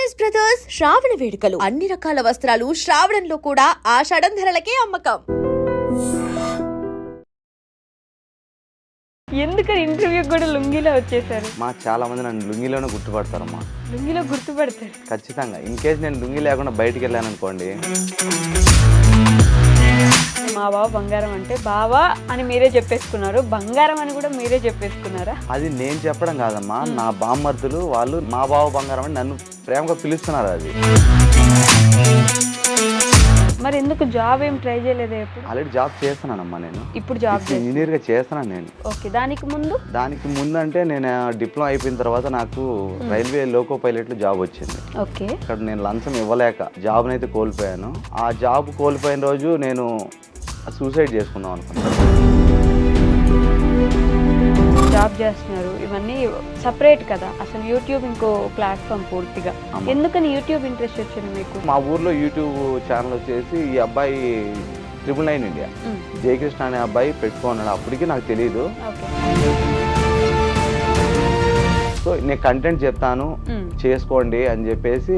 Saris brothers శ్రావణ వేడుకలు అన్ని రకాల వస్త్రాలు శ్రావణంలో కూడా ఆషాఢం ధరలకే అమ్మకం. ఎందుకని ఇంటర్వ్యూ కూడా లుంగిలో వచ్చేసారు? మా చాలా మంది నన్ను లుంగిలోనే గుర్తుపడతారమ్మా. లుంగిలో గుర్తుపడతారు ఖచ్చితంగా. ఇన్ కేసు నేను లుంగి లేకుండా బయటికి వెళ్ళాను అనుకోండి, మా బావ బంగారం అంటే బావా అని మీరే చెప్పేసుకున్నారు, బంగారం అని కూడా మీరే చెప్పేసుకున్నారా? అది నేను చెప్పడం కాదమ్మా, నా బామ్మర్దులు వాళ్ళు మా బావ బంగారం అని నన్ను ప్రేమగా పిలుస్తున్నారు. అది మరి ఎందుకు జాబ్ ఏం ట్రై చేయలేదు? ఎప్పుడు? ఆల్రెడీ జాబ్ చేస్తున్నానమ్మా నేను. ఇప్పుడు జాబ్ ఇంజనీర్గా చేస్తున్నాను నేను. ఓకే. దానికి ముందు అంటే నేను డిప్లొమా అయిపోయిన తర్వాత నాకు రైల్వే లోకో పైలట్లో జాబ్ వచ్చింది. ఓకే. ఇక్కడ నేను లంచం ఇవ్వలేక జాబ్ని అయితే కోల్పోయాను. ఆ జాబ్ కోల్పోయిన రోజు నేను సూసైడ్ చేసుకుందాం అనుకున్నాను. జాబ్ చేస్తున్నారు, ఇవన్నీ సపరేట్ కదా, అసలు యూట్యూబ్ ఇంకో ప్లాట్ఫామ్ పూర్తిగా. ఎందుకని యూట్యూబ్ ఇంట్రెస్ట్ వచ్చింది మీకు? మా ఊర్లో యూట్యూబ్ ఛానల్ వచ్చేసి ఈ అబ్బాయి 999 ఇండియా జయకృష్ణ అనే అబ్బాయి పెట్టుకున్నాడు. అప్పటికి నాకు తెలియదు. సో నేను కంటెంట్ చెప్తాను చేసుకోండి అని చెప్పేసి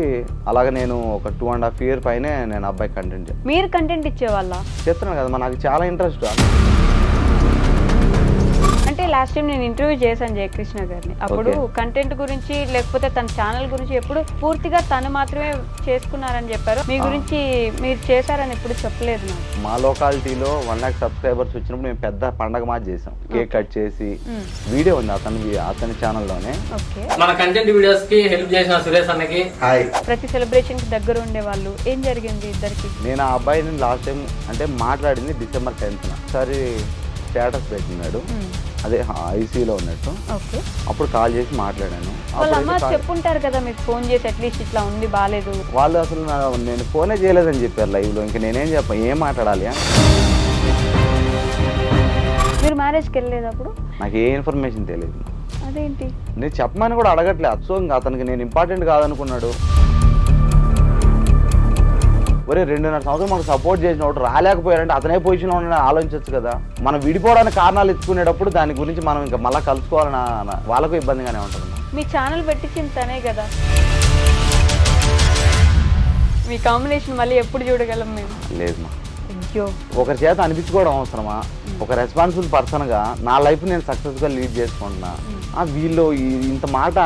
అలాగే నేను ఒక 2.5 years పైన నేను అబ్బాయి కంటెంట్ మీరు కంటెంట్ ఇచ్చేవాళ్ళ? చెప్తున్నాను కదా, నాకు చాలా ఇంట్రెస్ట్. అంటే లాస్ట్ టైం నేను ఇంటర్వ్యూ చేశాను జయకృష్ణ గారిని. అప్పుడు కంటెంట్ గురించి లేకపోతే తన ఛానల్ గురించి ఎప్పుడు పూర్తిగా తను మాత్రమే చేసుకున్నారని చెప్పారు. మీ గురించి మీరు చేశారని ఎప్పుడు చెప్పలేదు నాకు. మా లొకాలిటీలో 1 lakh subscribers వచ్చినప్పుడు మేము పెద్ద పండగ మాది చేసాం. కేక్ కట్ చేసి వీడియో ఉంది అతని ఛానల్లోనే. మన కంటెంట్ వీడియోస్ కి హెల్ప్ చేసిన సురేష్ అన్నకి హాయ్. ప్రతి సెలబ్రేషన్ కి దగ్గర ఉండే వాళ్ళు. ఏం జరిగింది ఇద్దరికి? నేను ఆ అబ్బాయిని లాస్ట్ టైం అంటే మాట్లాడింది December 10th. సరే స్టేటస్ పెట్టినాడు, అదే ఐసీయూలో ఉన్నట్టు. అప్పుడు కాల్ చేసి మాట్లాడాను. వాళ్ళ అమ్మ చెప్పుంటారు కదా మీకు ఫోన్ చేసి, అట్లీస్ట్ ఇట్లా ఉంది బాగాలేదు. వాళ్ళు అసలు నేను ఫోనే చేయలేదని చెప్పారు లైవ్లో. ఇంకా నేనేం ఏం మాట్లాడాలి? మీరు మ్యారేజ్కి వెళ్ళలేదు అప్పుడు? నాకు ఏ ఇన్ఫర్మేషన్ తెలియదు. అదేంటి? నేను చెప్పమని కూడా అడగట్లేదు. సో ఇంకా అతనికి నేను ఇంపార్టెంట్ కాదనుకున్నాడు. ఒరే 2.5 సంవత్సరం మనకు సపోర్ట్ చేసినప్పుడు రాలేకపోయారంటే అతనే పొజిషన్లో ఉండని ఆలోచించవచ్చు కదా. మనం విడిపోవడానికి కారణాలు ఎత్తుకునేటప్పుడు దాని గురించి మనం ఇంకా మళ్ళీ కలుసుకోవాలని వాళ్ళకు ఇబ్బందిగానే ఉంటుంది. మీ ఛానల్ పెట్టించింది తనే కదా. మీ కాంబినేషన్ మళ్ళీ ఎప్పుడు చూడగలం మేము? లేదు మా. అయ్యో, ఒకరి చేత అనిపించుకోవడం అవసరమా? ఒక రెస్పాన్సిబుల్ పర్సన్గా నా లైఫ్ నేను సక్సెస్గా లీడ్ చేసుకుంటున్నా. వీళ్ళు ఇంత మాట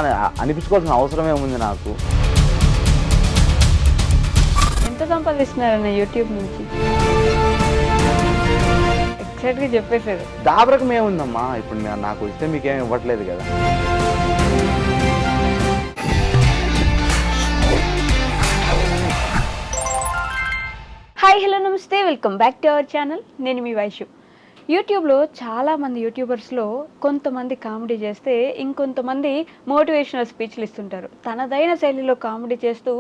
అనిపించుకోవాల్సిన అవసరం ఏముంది నాకు? ఎంత సంపాదిస్తున్నారన్న యూట్యూబ్ నుంచి? ఎగ్జాక్ట్గా చెప్పేసారు. దాబరకం ఏముందమ్మా, ఇప్పుడు నాకు ఇస్తే మీకేం ఇవ్వట్లేదు కదా. హాయ్, హలో, నమస్తే, welcome back to our channel. నేను మీ వైషు. యూట్యూబ్లో చాలామంది యూట్యూబర్స్లో కొంతమంది కామెడీ చేస్తే ఇంకొంతమంది మోటివేషనల్ స్పీచ్లు ఇస్తుంటారు. తనదైన శైలిలో కామెడీ చేస్తూ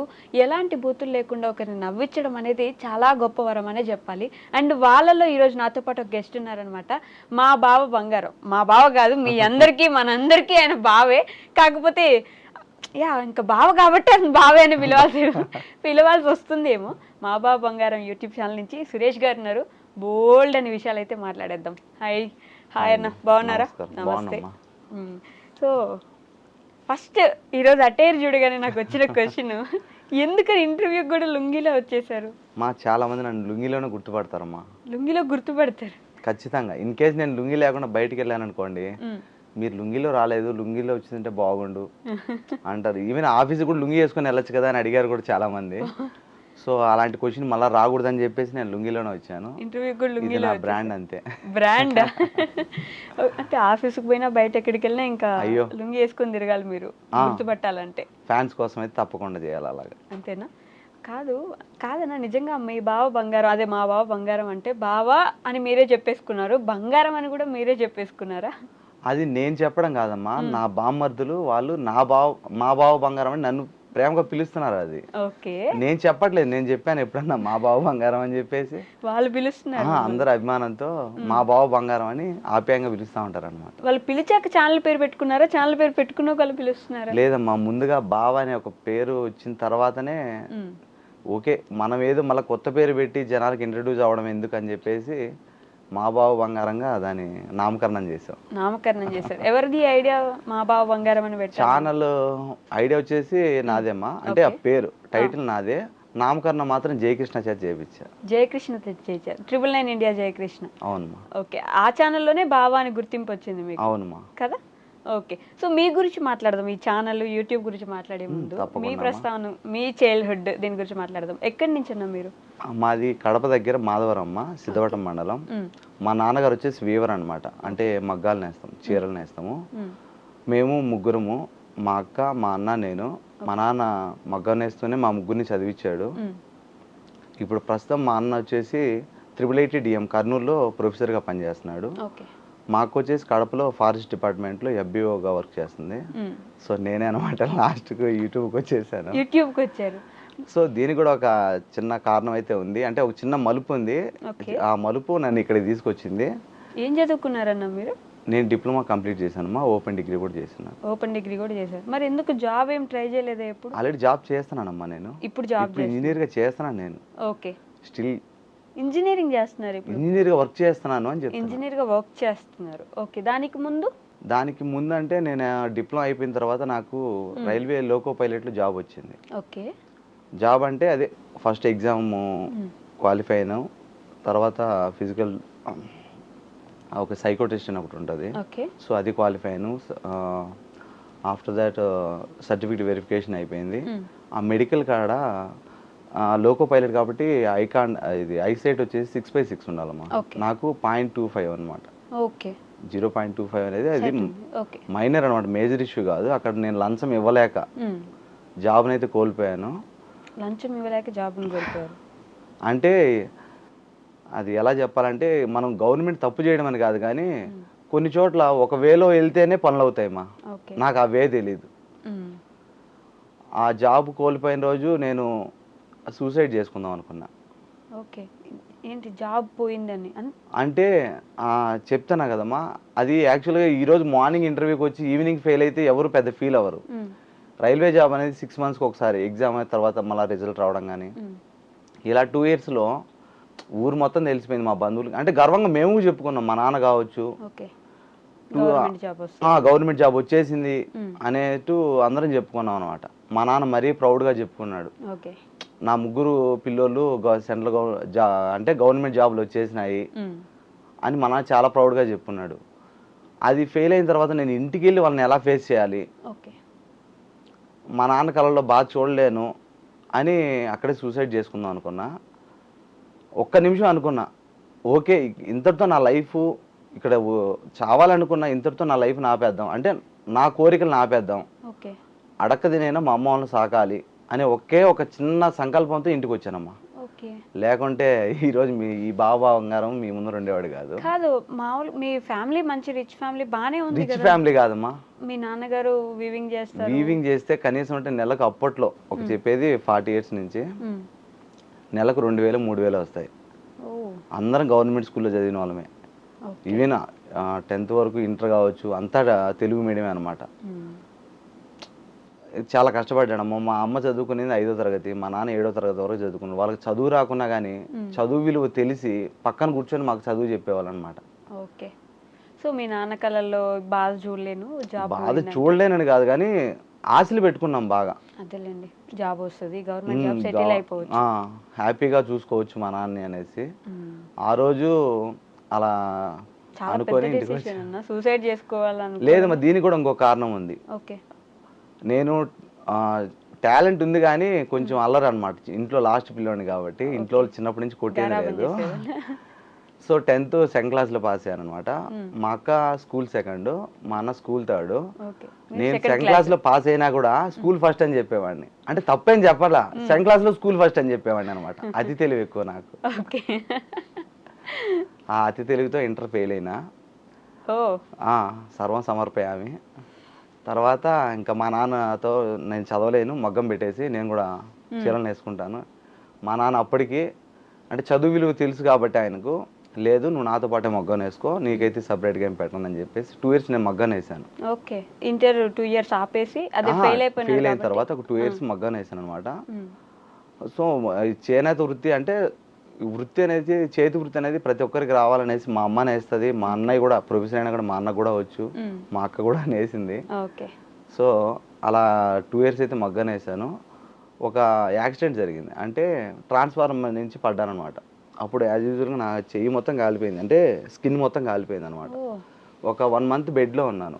ఎలాంటి బూతులు లేకుండా ఒకరిని నవ్వించడం అనేది చాలా గొప్ప వరం అనే చెప్పాలి. అండ్ వాళ్ళలో ఈరోజు నాతో పాటు ఒక గెస్ట్ ఉన్నారనమాట. మా బావ బంగారం. మా బావ కాదు, మీ అందరికీ మనందరికీ ఆయన బావే. కాకపోతే ఇంకా బావ కాబట్టి ఆయన బావే అని పిలవాల్సి వస్తుందేమో. మా బావ బంగారం యూట్యూబ్ ఛానల్ నుంచి సురేష్ గారు ఉన్నారు. బోల్డ్ అనే విషయాలు అయితే మాట్లాడేద్దాం. హాయ్ అన్న, బాగున్నారా? నమస్తే. సో ఫస్ట్ ఈరోజు అటైర్ చూడగానే నాకు వచ్చిన క్వశ్చన్, ఎందుకని ఇంటర్వ్యూ కూడా లుంగిలో వచ్చేసారు? మా చాలా మంది నన్ను లుంగిలోనే గుర్తుపడతారమ్మా. లుంగిలో గుర్తుపడతారు? ఖచ్చితంగా. ఇన్ కేసు నేను లుంగి లేకుండా బయటికి వెళ్ళాను అనుకోండి, మీరు లుంగిలో రాలేదు, లుంగిలో వచ్చిందంటే బాగుండు అంటారు. ఈవెన్ ఆఫీస్ కూడా లుంగి వేసుకొని వెళ్ళొచ్చు కదా అని అడిగారు కూడా చాలా మంది. సో అలాంటి క్వశ్చన్ మళ్ళీ రాకూడదని చెప్పేసి నేను లుంగిలోనే వచ్చాను. ఇంటర్వ్యూ కూడా లుంగిలో బ్రాండ్ అంతే. బ్రాండ్ అంటే ఆఫీస్కి పోయినా బయట ఎక్కడికి వెళ్ళినా ఇంకా లుంగి వేసుకొని తిరగాలి మీరు గుర్తుపట్టాలంటే. ఫ్యాన్స్ కోసం అయితే తప్పకుండా చేయాలి అలాగా. అంతేనా? కాదన్నా, నిజంగా మీ బావ బంగారం, అదే మా బావ బంగారం అంటే బావా అని మీరే చెప్పేసుకున్నారు, బంగారం అని కూడా మీరే చెప్పేసుకున్నారా? అది నేను చెప్పడం కాదమ్మా, నా బామ్మర్దులు వాళ్ళు మా బావ బంగారం అని నన్ను ప్రేమగా పిలుస్తున్నారు. అది నేను చెప్పట్లేదు. నేను చెప్పాను ఎప్పుడన్నా మా బావ బంగారం అని చెప్పేసి వాళ్ళు పిలుస్తున్నారు. అందరు అభిమానంతో మా బావ బంగారం అని ఆప్యాయంగా పిలుస్తూ ఉంటారు అనమాట. వాళ్ళు పిలిచాక ఛానల్ పేరు పెట్టుకున్నారా? ఛానల్ పేరు పెట్టుకున్న వాళ్ళు పిలుస్తున్నారా? లేదమ్మా, ముందుగా బావ అనే ఒక పేరు వచ్చిన తర్వాతనే ఓకే మనం ఏదో మళ్ళీ కొత్త పేరు పెట్టి జనాలకు ఇంట్రడ్యూస్ అవ్వడం ఎందుకు అని చెప్పేసి మా బావ బంగారంగా దాని నామకరణం చేసాం. నామకరణం చేశారు. ఎవరిది ఐడియా మా బావ బంగారం అని పెట్టారు? ఛానల్ ఐడియా వచ్చేసి నాదేమ్మా, అంటే ఆ పేరు టైటిల్ నాదే, నామకరణం మాత్రం జయకృష్ణ చేత చేయించా. జయకృష్ణ తెచ్చేసారు. 999 ఇండియా జయకృష్ణ. అవునమ్మా. ఓకే, ఆ ఛానల్లోనే బావా అని గుర్తింపు వచ్చింది మీకు. అవునమ్మా. కదా. ఓకే, సో మీ గురించి మాట్లాడదాం. ఈ ఛానల్ యూట్యూబ్ గురించి మాట్లాడే ముందు మీ ప్రస్తావన, మీ చైల్డ్హుడ్ దీని గురించి మాట్లాడదాం. ఎక్కడి నుంచి అన్నా మీరు? మాది కడప దగ్గర మాధవరం అమ్మ, సిద్ధవటం మండలం. మా నాన్నగారు వచ్చేసి వీవర్ అనమాట, అంటే మగ్గాలు నేస్తాం, చీరలు నేస్తాము. మేము ముగ్గురము, మా అక్క, మా అన్న, నేను. మా నాన్న మగ్గం నేస్తూనే మా ముగ్గురిని చదివించాడు. ఇప్పుడు ప్రస్తుతం మా అన్న వచ్చేసి 888 DM కర్నూలులో ప్రొఫెసర్గా పనిచేస్తున్నాడు. మా అక్క వచ్చేసి కడపలో ఫారెస్ట్ డిపార్ట్మెంట్లో FBOగా వర్క్ చేస్తుంది. సో నేనే అనమాట లాస్ట్కు యూట్యూబ్కి వచ్చేసాను. యూట్యూబ్కి వచ్చారు. సో దీనికి కూడా ఒక చిన్న కారణం అయితే ఉంది, అంటే ఒక చిన్న మలుపు ఉంది. ఆ మలుపు నన్ను ఇక్కడికి తీసుకొచ్చింది. ఏం చదువుకున్నారన్న మీరు? నేను డిప్లొమా కంప్లీట్ చేశానమ్మా, ఓపెన్ డిగ్రీ కూడా చేశాను. ఓపెన్ డిగ్రీ కూడా చేశారు. మరి ఎందుకు జాబ్ ఏం ట్రై చేయలేదా ఎప్పుడు? ఆల్రెడీ జాబ్ చేస్తున్నానమ్మా నేను. ఇప్పుడు జాబ్ ఇంజనీర్గా చేస్తున్నాను నేను. ఓకే, స్టిల్ ఇంజనీరింగ్ చేస్తున్నారు. ఇప్పుడు ఇంజనీర్గా వర్క్ చేస్తున్నాను అని చెప్పి. ఇంజనీర్గా వర్క్ చేస్తున్నారు. ఓకే, దానికి ముందు అంటే నేను డిప్లొమా అయిపోయిన తర్వాత నాకు రైల్వే లోకో పైలట్లో జాబ్ వచ్చింది. ఓకే, జాబ్ అంటే అదే ఫస్ట్ ఎగ్జామ్ క్వాలిఫై అయినాం, తర్వాత ఫిజికల్ ఒక సైకో టెస్ట్ అని ఒకటి ఉంటుంది. సో అది క్వాలిఫై అయినాం. ఆఫ్టర్ దాట్ సర్టిఫికేట్ వెరిఫికేషన్ అయిపోయింది. ఆ మెడికల్ కాడ లోకో పైలట్ కాబట్టి ఇది ఐసైట్ వచ్చేసి 6/6 ఉండాలమ్మా. నాకు 0.25 అనమాట. 0.25 అనేది అది మైనర్ అనమాట, మేజర్ ఇష్యూ కాదు. అక్కడ నేను లంచం ఇవ్వలేక జాబ్ని అయితే కోల్పోయాను. లంచం ఇవ్వలేక జాబ్ని కోల్పోయారు అంటే అది ఎలా చెప్పాలంటే, మనం గవర్నమెంట్ తప్పు చేయడం అని కాదు, కానీ కొన్ని చోట్ల ఒక వేలో వెళ్తేనే పనులు అవుతాయమ్మా. నాకు ఆ వే తెలీదు. ఆ జాబ్ కోల్పోయిన రోజు నేను సూసైడ్ చేసుకుందాం అనుకున్నా. ఓకే, ఏంటి జాబ్ పోయిందని? అంటే చెప్తానా కదమ్మా, అది యాక్చువల్గా ఈరోజు మార్నింగ్ ఇంటర్వ్యూకి వచ్చి ఈవినింగ్ ఫెయిల్ అయితే ఎవరు పెద్ద ఫీల్ అవ్వరు. రైల్వే జాబ్ అనేది 6 monthsకి ఒకసారి ఎగ్జామ్ అయిన తర్వాత మళ్ళీ రిజల్ట్ రావడం కానీ, ఇలా 2 yearsలో ఊరు మొత్తం తెలిసిపోయింది మా బంధువులు. అంటే గర్వంగా మేము చెప్పుకున్నాం, మా నాన్న కావచ్చు గవర్నమెంట్ జాబ్ వచ్చేసింది అనేట్టు అందరం చెప్పుకున్నాం అనమాట. మా నాన్న మరీ ప్రౌడ్గా చెప్పుకున్నాడు, నా ముగ్గురు పిల్లోళ్ళు సెంట్రల్ అంటే గవర్నమెంట్ జాబ్లు వచ్చేసినాయి అని మా నాన్న చాలా ప్రౌడ్గా చెప్పుకున్నాడు. అది ఫెయిల్ అయిన తర్వాత నేను ఇంటికి వెళ్ళి వాళ్ళని ఎలా ఫేస్ చేయాలి, మా నాన్న కళలో బాగా చూడలేను అని అక్కడే సూసైడ్ చేసుకుందాం అనుకున్నా. ఒక్క నిమిషం అనుకున్నా, ఓకే ఇంతటితో నా లైఫ్ ఇక్కడ చావాలనుకున్నా, ఇంతటితో నా లైఫ్ ఆపేద్దాం, అంటే నా కోరికలు ఆపేద్దాం, అడక్కదినైనా మా అమ్మ వాళ్ళని సాకాలి అనే ఒక చిన్న సంకల్పంతో ఇంటికి వచ్చానమ్మా. లేకుంటే ఈరోజు ఈ బాబా బంగారం మీ ముందు ఉండేవాడు కాదు. మామూలు మీ ఫ్యామిలీ మంచి రిచ్ ఫ్యామిలీ బానే ఉంది. రిచ్ ఫ్యామిలీ కాదమ్మా. మీ నాన్నగారు వీవింగ్ చేస్తారు. వీవింగ్ చేస్తే కనీసం అంటే నెలకు అప్పట్లో ఒక చెప్పేది 40 years నుంచి నెలకు 2000-3000 వస్తాయి. అందరం గవర్నమెంట్ స్కూల్లో చదివిన వాళ్ళమే. ఈవెన్ 10th వరకు ఇంటర్ కావచ్చు అంతా తెలుగు మీడియమే అనమాట. చాలా కష్టపడ్డాడమ్మ. మా అమ్మ చదువుకునేది 5వ తరగతి, మా నాన్న 7వ తరగతి వరకు చదువుకున్నాడు. వాళ్ళకి చదువు రాకున్నా కానీ చదువు విలువ తెలిసి పక్కన కూర్చొని మాకు చదువు చెప్పేవాళ్ళు అనమాట. ఓకే, సో మీ నాన్న కళల్లో బాధ చూడలేనని కాదు కానీ ఆశలు పెట్టుకున్నాం బాగా. అదేలేండి, జాబ్ వస్తుంది, గవర్నమెంట్ జాబ్ సెటిల్ అయిపోవచ్చు, హ్యాపీగా చూసుకోవచ్చు మా నాన్నని అనేసి ఆ రోజు అలా అనుకొని సూసైడ్ చేసుకోవాలని లేదు. మరి దీనికి కూడా ఇంకో కారణం ఉంది. నేను టాలెంట్ ఉంది కానీ కొంచెం అల్లరి అనమాట. ఇంట్లో లాస్ట్ పిల్లోని కాబట్టి ఇంట్లో చిన్నప్పటి నుంచి కొట్టేది లేదు. సో 10th సెకండ్ క్లాస్లో పాస్ అయ్యాను అనమాట. మా అక్క స్కూల్ 2nd, మా అన్న స్కూల్ 3rd. నేను సెకండ్ క్లాస్లో పాస్ అయినా కూడా స్కూల్ ఫస్ట్ అని చెప్పేవాడిని. అంటే తప్పేం చెప్పాలా, సెకండ్ క్లాస్లో స్కూల్ ఫస్ట్ అని చెప్పేవాడిని అనమాట. అతి తెలివి ఎక్కువ నాకు. ఆ అతి తెలివితో ఇంటర్ ఫెయిల్ అయినా, సర్వం సమర్పయామి. తర్వాత ఇంకా మా నాన్నతో నేను చదవలేను, మగ్గం పెట్టేసి నేను కూడా చీరలు వేసుకుంటాను. మా నాన్న అప్పటికి అంటే చదువు విలువ తెలుసు కాబట్టి ఆయనకు, లేదు నువ్వు నాతో పాటే మగ్గం వేసుకో, నీకైతే సపరేట్గా ఏం పెట్టను అని చెప్పేసి 2 years నేను మగ్గం వేసాను. ఓకే, ఇంటర్ 2 years ఆపేసి అదే ఫెయిల్ అయిన తర్వాత ఒక 2 years మగ్గం వేసాను అనమాట. సో చేనేత వృత్తి అంటే వృత్తి అనేది చేతి వృత్తి అనేది ప్రతి ఒక్కరికి రావాలనేసి మా అమ్మ నేస్తుంది, మా అన్నయ్య కూడా ప్రొఫెసర్ అయినా కూడా మా అన్నకు కూడా వచ్చు, మా అక్క కూడా నేసింది. ఓకే. సో అలా 2 ఇయర్స్ అయితే మగ్గన వేసాను. ఒక యాక్సిడెంట్ జరిగింది, అంటే ట్రాన్స్ఫార్మర్ నుంచి పడ్డాను అనమాట. అప్పుడు యాజ్ యూజువల్గా నా చెయ్యి మొత్తం కాలిపోయింది, అంటే స్కిన్ మొత్తం కాలిపోయింది అనమాట. ఒక 1 మంత్ బెడ్లో ఉన్నాను.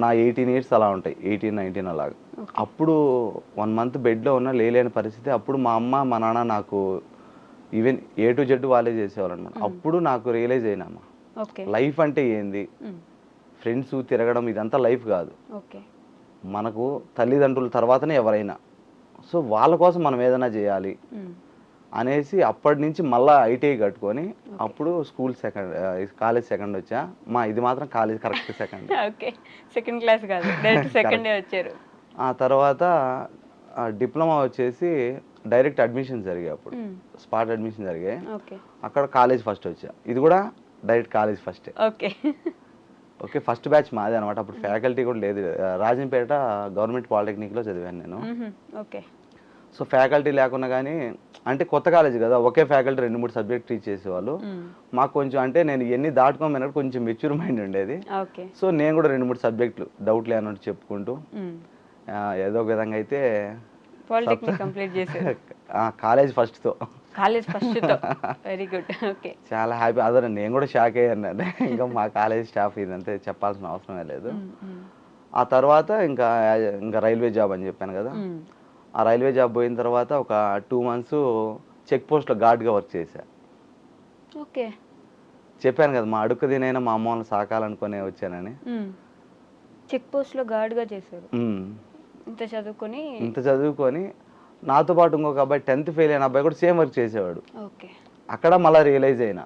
నా 18 ఇయర్స్ అలా ఉంటాయి, 18, 19 అలాగా. అప్పుడు 1 మంత్ బెడ్లో ఉన్న లేలేని పరిస్థితి. అప్పుడు మా అమ్మ మా నాన్న నాకు ఈవెన్ A to Z వాళ్ళే చేసేవాళ్ళు అనమాట. అప్పుడు నాకు రియలైజ్ అయినామా లైఫ్ అంటే ఏంది, ఫ్రెండ్స్ తిరగడం ఇదంతా లైఫ్ కాదు. మనకు తల్లిదండ్రుల తర్వాతనే ఎవరైనా. సో వాళ్ళ కోసం మనం ఏదైనా చేయాలి అనేసి అప్పటి నుంచి మళ్ళీ ITI కట్టుకొని అప్పుడు స్కూల్ సెకండ్, కాలేజ్ సెకండ్ వచ్చా. ఇది మాత్రం college correct second. Okay, second class కాదు, డైరెక్ట్ సెకండ్ వచ్చారు. ఆ తర్వాత డిప్లొమా వచ్చేసి డైరెక్ట్ అడ్మిషన్ జరిగాయి, అప్పుడు స్పాట్ అడ్మిషన్ జరిగాయి. అక్కడ కాలేజ్ ఫస్ట్ వచ్చా. ఇది కూడా direct college first. Okay, first batch మాదే అనమాట. అప్పుడు ఫ్యాకల్టీ కూడా లేదు. రాజంపేట గవర్నమెంట్ పాలిటెక్నిక్లో చదివాను నేను. ఓకే. సో ఫ్యాకల్టీ లేకున్నా కానీ, అంటే కొత్త కాలేజ్ కదా, ఒకే ఫ్యాకల్టీ 2-3 సబ్జెక్ట్ టీచ్ చేసేవాళ్ళు. మాకు కొంచెం అంటే నేను ఎన్ని దాటుకోమైనా కొంచెం మెచ్యూర్ మైండ్ ఉండేది. సో నేను కూడా 2-3 సబ్జెక్టులు డౌట్ లేనట్టు చెప్పుకుంటూ ఏదో ఒక విధంగా అయితే కాలేజ్ ఫస్ట్తో వెరీ గుడ్. ఓకే, చాలా హ్యాపీ. అదే నేను కూడా షాక్ అయ్యాను. ఇంకా మా కాలేజ్ స్టాఫ్ ఇదంతే చెప్పాల్సిన అవసరమే లేదు. ఆ తర్వాత ఇంకా రైల్వే జాబ్ అని చెప్పాను కదా, ఆ రైల్వే జాబ్ పోయిన తర్వాత ఒక 2 మంత్స్ చెక్ పోస్ట్లో గార్డ్గా వర్క్ చేశా. ఓకే, చెప్పాను కదా మా అడుక్కు తినైనా మా అమ్మ వాళ్ళని సాకాలనుకునే వచ్చానని. చెక్ పోస్ట్లో గార్డ్గా చేశారు. ఇంత చదువుకొని నాతో పాటు ఇంకొక అబ్బాయి 10th ఫెయిల్ అయిన అబ్బాయి కూడా సేమ్ వర్క్ చేసేవాడు. ఓకే. అక్కడ మళ్ళీ రియలైజ్ అయినా,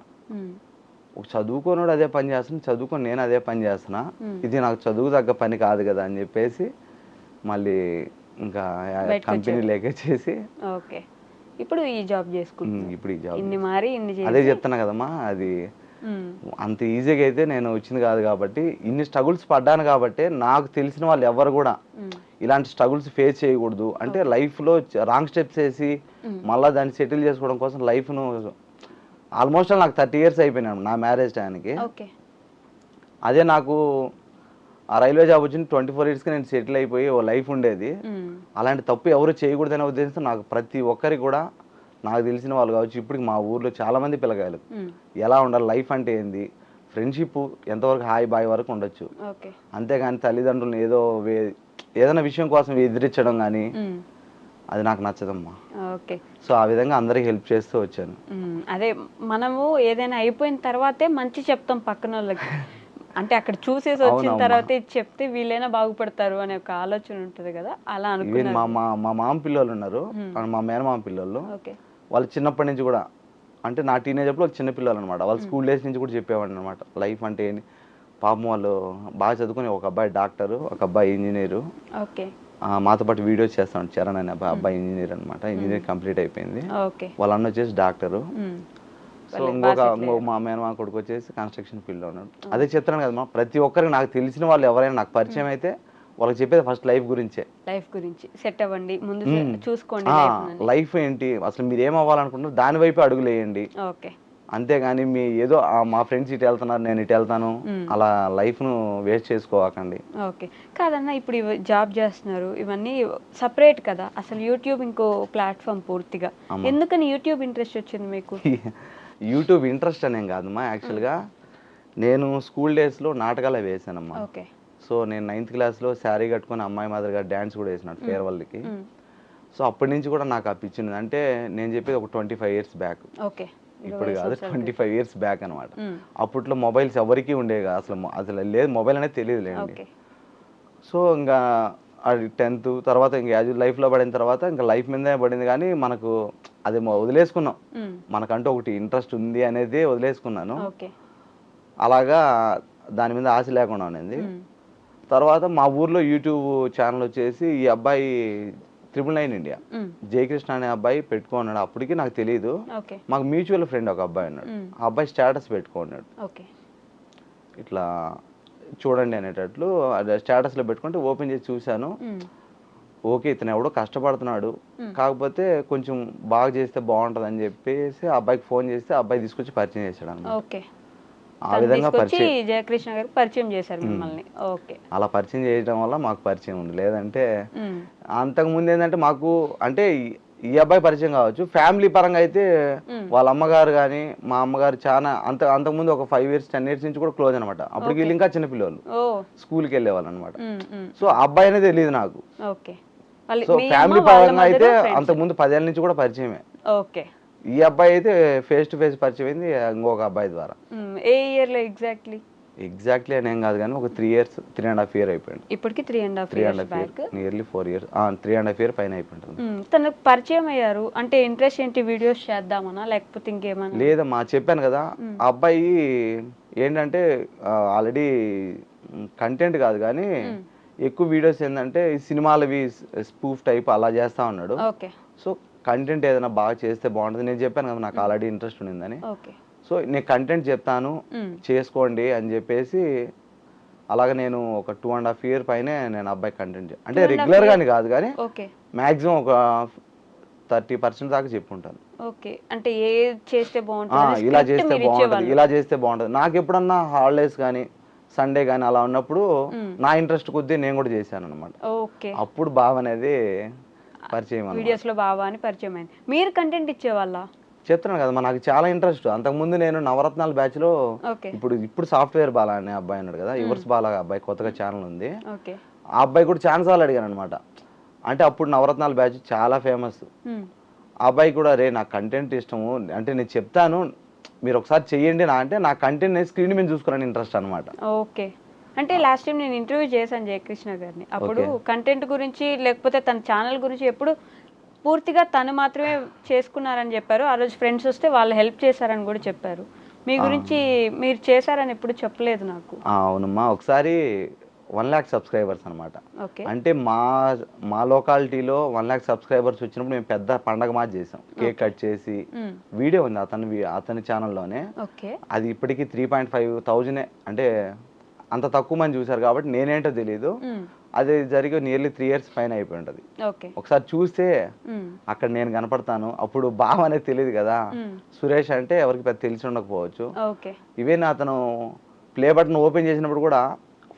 ఒక చదువుకోనోడు అదే పని చేస్తున్నా, చదువుకొని నేను అదే పని చేస్తున్నా, ఇది నాకు చదువు తగ్గ పని కాదు కదా అని చెప్పేసి మళ్ళీ ఇంకా కంపెనీ లేక చేసి ఓకే ఇప్పుడు ఈ జాబ్ చేసుకుంటున్నా. ఇప్పుడు ఈ జాబ్ అదే చెప్తున్నా కదమ్మా, అది అంత ఈజీగా అయితే నేను వచ్చింది కాదు కాబట్టి, ఇన్ని స్ట్రగుల్స్ పడ్డాను కాబట్టి నాకు తెలిసిన వాళ్ళు ఎవరు కూడా ఇలాంటి స్ట్రగుల్స్ ఫేస్ చేయకూడదు. అంటే లైఫ్లో రాంగ్ స్టెప్స్ వేసి మళ్ళీ దాన్ని సెటిల్ చేసుకోవడం కోసం లైఫ్ను ఆల్మోస్ట్ నాకు 30 ఇయర్స్ అయిపోయినాను నా మ్యారేజ్ టైంకి. అదే నాకు ఆ రైల్వే జాబ్ వచ్చింది 24 ఇయర్స్కి నేను సెటిల్ అయిపోయి ఓ లైఫ్ ఉండేది. అలాంటి తప్పు ఎవరు చేయకూడదనే ఉద్దేశంతో నాకు ప్రతి ఒక్కరికి కూడా నాకు తెలిసిన వాళ్ళు కావచ్చు, ఇప్పటికి మా ఊర్లో చాలామంది పిల్లకాయలు ఎలా ఉండాలి, లైఫ్ అంటే ఏంది, ఫ్రెండ్షిప్ ఎంతవరకు హాయ్ బాయ్ వరకు ఉండొచ్చు, అంతేగాని తల్లిదండ్రులను ఏదైనా విషయం కోసం ఎదిరించడం కానీ అది నాకు నచ్చదమ్మా. సో ఆ విధంగా అందరికి హెల్ప్ చేస్తూ వచ్చాను. అదే మనము ఏదైనా అయిపోయిన తర్వాతే మంచి చెప్తాం పక్కన వాళ్ళకి, అంటే అక్కడ చూసేసి వచ్చిన తర్వాత చెప్తే వీళ్ళైనా బాగుపడతారు అనే ఒక ఆలోచన ఉంటుంది కదా, అలా అనుకున్నాను. మా మామ పిల్లలు ఉన్నారు, మా మేనమామ పిల్లలు, వాళ్ళు చిన్నప్పటి నుంచి కూడా, అంటే నా టీనేజ్ అప్పుడు వాళ్ళు చిన్న పిల్లలు అనమాట. వాళ్ళు స్కూల్ డేస్ నుంచి కూడా చెప్పేవాడిని అనమాట లైఫ్ అంటే ఏంటి. పాపం వాళ్ళు బాగా చదువుకుని, ఒక అబ్బాయి డాక్టరు, ఒక అబ్బాయి ఇంజనీరు, మాతో పాటు వీడియోస్ చేస్తాడు చరణ్ అనే అబ్బాయి ఇంజనీర్ అనమాట. ఇంజనీర్ కంప్లీట్ అయిపోయింది. వాళ్ళ అన్న వచ్చేసి డాక్టరు. సో ఇంకొక మా మేనమా కొడుకు వచ్చేసి కన్స్ట్రక్షన్ ఫీల్డ్లో ఉన్నాడు. అదే చెప్తాను కదా, ప్రతి ఒక్కరికి నాకు తెలిసిన వాళ్ళు ఎవరైనా నాకు పరిచయం అయితే వాళ్ళకి చెప్పేది ఫస్ట్ లైఫ్ గురించే. లైఫ్ గురించి సెట్ అవ్వండి, ముందు చూసుకోండి, లైఫ్ ఏంటి, అసలు మీరు ఏం అవ్వాలనుకుంటున్నారు దాని వైపు అడుగులు వేయండి. అంతేగాని మీ ఏదో మా ఫ్రెండ్స్ ఇటు వెళ్తున్నారు నేను ఇటు వెళ్తాను అలా లైఫ్ను వేస్ట్ చేసుకోవాకండి. ఓకే కాదన్నా, ఇప్పుడు జాబ్ చేస్తున్నారు, ఇవన్నీ సపరేట్ కదా, అసలు యూట్యూబ్ ఇంకో ప్లాట్ఫామ్ పూర్తిగా. ఎందుకని యూట్యూబ్ ఇంట్రెస్ట్ వచ్చింది మీకు? యూట్యూబ్ ఇంట్రెస్ట్ అనేం కాదమ్మా, యాక్చువల్గా నేను స్కూల్ డేస్లో నాటకాలే వేసానమ్మా. ఓకే. సో నేను 9th క్లాస్లో శారీ కట్టుకుని అమ్మాయి మాదిరిగా డ్యాన్స్ కూడా వేసినాడు ఫేర్వెల్కి. సో అప్పటి నుంచి కూడా నాకు ఆ పిచ్చి ఉంది. అంటే నేను చెప్పేది ఒక 25 ఇయర్స్ బ్యాక్, ఇప్పుడు కాదు 25 ఇయర్స్ బ్యాక్ అనమాట. అప్పట్లో మొబైల్స్ ఎవరికి ఉండేవి అసలు లేదు, మొబైల్ అనేది తెలియదు లేండి. సో ఇంకా అది 10th తర్వాత ఇంకా యాజ్ లైఫ్లో పడిన తర్వాత ఇంకా లైఫ్ మీదే పడింది, కానీ మనకు అది వదిలేసుకున్నాం. మనకంటూ ఒకటి ఇంట్రెస్ట్ ఉంది అనేది వదిలేసుకున్నాను. అలాగా దాని మీద ఆశ లేకుండా ఉన్నది. తర్వాత మా ఊర్లో యూట్యూబ్ ఛానల్ వచ్చేసి ఈ అబ్బాయి 999 ఇండియా జయకృష్ణ అనే అబ్బాయి పెట్టుకున్నాడు. అప్పటికి నాకు తెలియదు, మాకు మ్యూచువల్ ఫ్రెండ్ ఒక అబ్బాయి ఉన్నాడు. ఆ అబ్బాయి స్టేటస్ పెట్టుకున్నాడు, ఇట్లా చూడండి అనేటట్లు స్టేటస్లో పెట్టుకుంటే ఓపెన్ చేసి చూశాను. ఓకే ఇతను ఎవడో కష్టపడుతున్నాడు, కాకపోతే కొంచెం బాగా చేస్తే బాగుంటుంది అని చెప్పేసి ఆ అబ్బాయికి ఫోన్ చేస్తే ఆ అబ్బాయి తీసుకొచ్చి పరిచయం చేశాడు అన్నమాట. ఓకే. ఆ విధంగా పరిచయం జయకృష్ణ గారు పరిచయం చేశారు మిమ్మల్ని. ఓకే. అలా పరిచయం చేయడం వల్ల మాకు పరిచయం ఉంది. లేదంటే అంతకుముందు ఏంటంటే మాకు అంటే ఈ అబ్బాయి పరిచయం కావచ్చు, ఫ్యామిలీ పరంగా అయితే వాళ్ళ అమ్మగారు కానీ మా అమ్మగారు చాలా అంతకుముందు ఒక 5 years 10 years నుంచి కూడా క్లోజ్ అనమాట. అప్పుడు వీళ్ళు ఇంకా చిన్నపిల్లలు స్కూల్కి వెళ్ళేవాళ్ళు అనమాట. సో అబ్బాయి అనేది తెలియదు నాకు. ఓకే. సో ఫ్యామిలీ పరంగా అయితే అంతకుముందు 10 ఏళ్ళ నుంచి కూడా పరిచయమే. ఓకే. ఈ అబ్బాయి అయితే ఫేస్ టు ఫేస్ పరిచయం అయింది ఇంకొక అబ్బాయి ద్వారా. ఏ ఇయర్ లో ఎగ్జాక్ట్లీ అని ఏం కాదు కానీ ఒక 3 years 3.5 years అయిపోయింది. ఇప్పటికి 3.5 years back, nearly 4 years 3.5 years పైన అయిపోయింది. తనకు పరిచయం అయ్యారు అంటే ఇంట్రెస్ట్ ఏంటి, వీడియోస్ చేద్దామనా లేకపోతే ఇంకేమన్నా? లేదమ్మా, చెప్పాను కదా ఆ అబ్బాయి ఏంటంటే ఆల్రెడీ కంటెంట్ కాదు కానీ ఎక్కువ వీడియోస్ ఏంటంటే సినిమాలవి స్పూఫ్ టైప్ అలా చేస్తా ఉన్నాడు. సో కంటెంట్ ఏదైనా బాగా చేస్తే బాగుంటుంది. నేను చెప్పాను కదా నాకు ఆల్రెడీ ఇంట్రెస్ట్ ఉండిందని. సో నేను కంటెంట్ చెప్తాను చేసుకోండి అని చెప్పేసి అలాగే నేను ఒక 2.5 years పైనే నేను అబ్బాయి కంటెంట్ అంటే రెగ్యులర్ గాని కాదు కానీ మాక్సిమం ఒక 30% దాకా చెప్పుంటాను. ఓకే. అంటే ఏ చేస్తే బాగుంటుంది, ఇలా చేస్తే బాగుంటుంది, ఇలా చేస్తే బాగుంటుంది. నాకు ఎప్పుడన్నా హాలిడేస్ కానీ సండే కానీ అలా ఉన్నప్పుడు నా ఇంట్రెస్ట్ కొద్దీ నేను కూడా చేశాను అనమాట. అప్పుడు బావ అనేది పరిచయం, వీడియోస్ లో బావ అని పరిచయం అయింది. మీరు కంటెంట్ ఇచ్చేవాళ్ళ? చెప్తున్నాను కదా నాకు చాలా ఇంట్రెస్ట్. అంతకుముందు నేను నవరత్నాల బ్యాచ్ లో ఇప్పుడు సాఫ్ట్వేర్ బాలా అనే అబ్బాయి అన్నాడు కదా, యువర్స్ బాలా అబ్బాయి కొత్తగా ఛానల్ ఉంది. ఆ అబ్బాయి కూడా ఛాన్స్ సార్లు అడిగాను అనమాట. అంటే అప్పుడు నవరత్నాల బ్యాచ్ చాలా ఫేమస్. ఆ అబ్బాయి కూడా రే నాకు కంటెంట్ ఇష్టము అంటే నేను చెప్తాను మీరు ఒకసారి చెయ్యండి నా అంటే నా కంటెంట్ నేను స్క్రీన్ మీద చూసుకోవాలని ఇంట్రెస్ట్ అనమాట. ఓకే. అంటే లాస్ట్ టైం నేను ఇంటర్వ్యూ చేశాను జయకృష్ణ గారిని. అప్పుడు కంటెంట్ గురించి లేకపోతే తన ఛానల్ గురించి ఎప్పుడు పూర్తిగా తను మాత్రమే చేసుకున్నారని చెప్పారు. ఆ రోజు ఫ్రెండ్స్ వస్తే వాళ్ళు హెల్ప్ చేశారని కూడా చెప్పారు. మీ గురించి మీరు చేశారని ఎప్పుడు చెప్పలేదు నాకు. అవునమ్మా, ఒకసారి 1 lakh subscribers అనమాట. అంటే మా లొకాలిటీలో 1 lakh subscribers వచ్చినప్పుడు మేము పెద్ద పండగ మాది చేసాం. కేక్ కట్ చేసి వీడియో ఉంది అతని ఛానల్లోనే. అది ఇప్పటికీ 3,500 అంటే అంత తక్కువ మంది చూసారు కాబట్టి నేనేంటో తెలియదు. అది జరిగి నియర్లీ 3 years పైన అయిపోయి ఉంటుంది. ఒకసారి చూస్తే అక్కడ నేను కనపడతాను. అప్పుడు బావ అనేది తెలియదు కదా, సురేష్ అంటే ఎవరికి పెద్ద తెలిసి ఉండకపోవచ్చు. ఈవెన్ అతను ప్లే బటన్ ఓపెన్ చేసినప్పుడు కూడా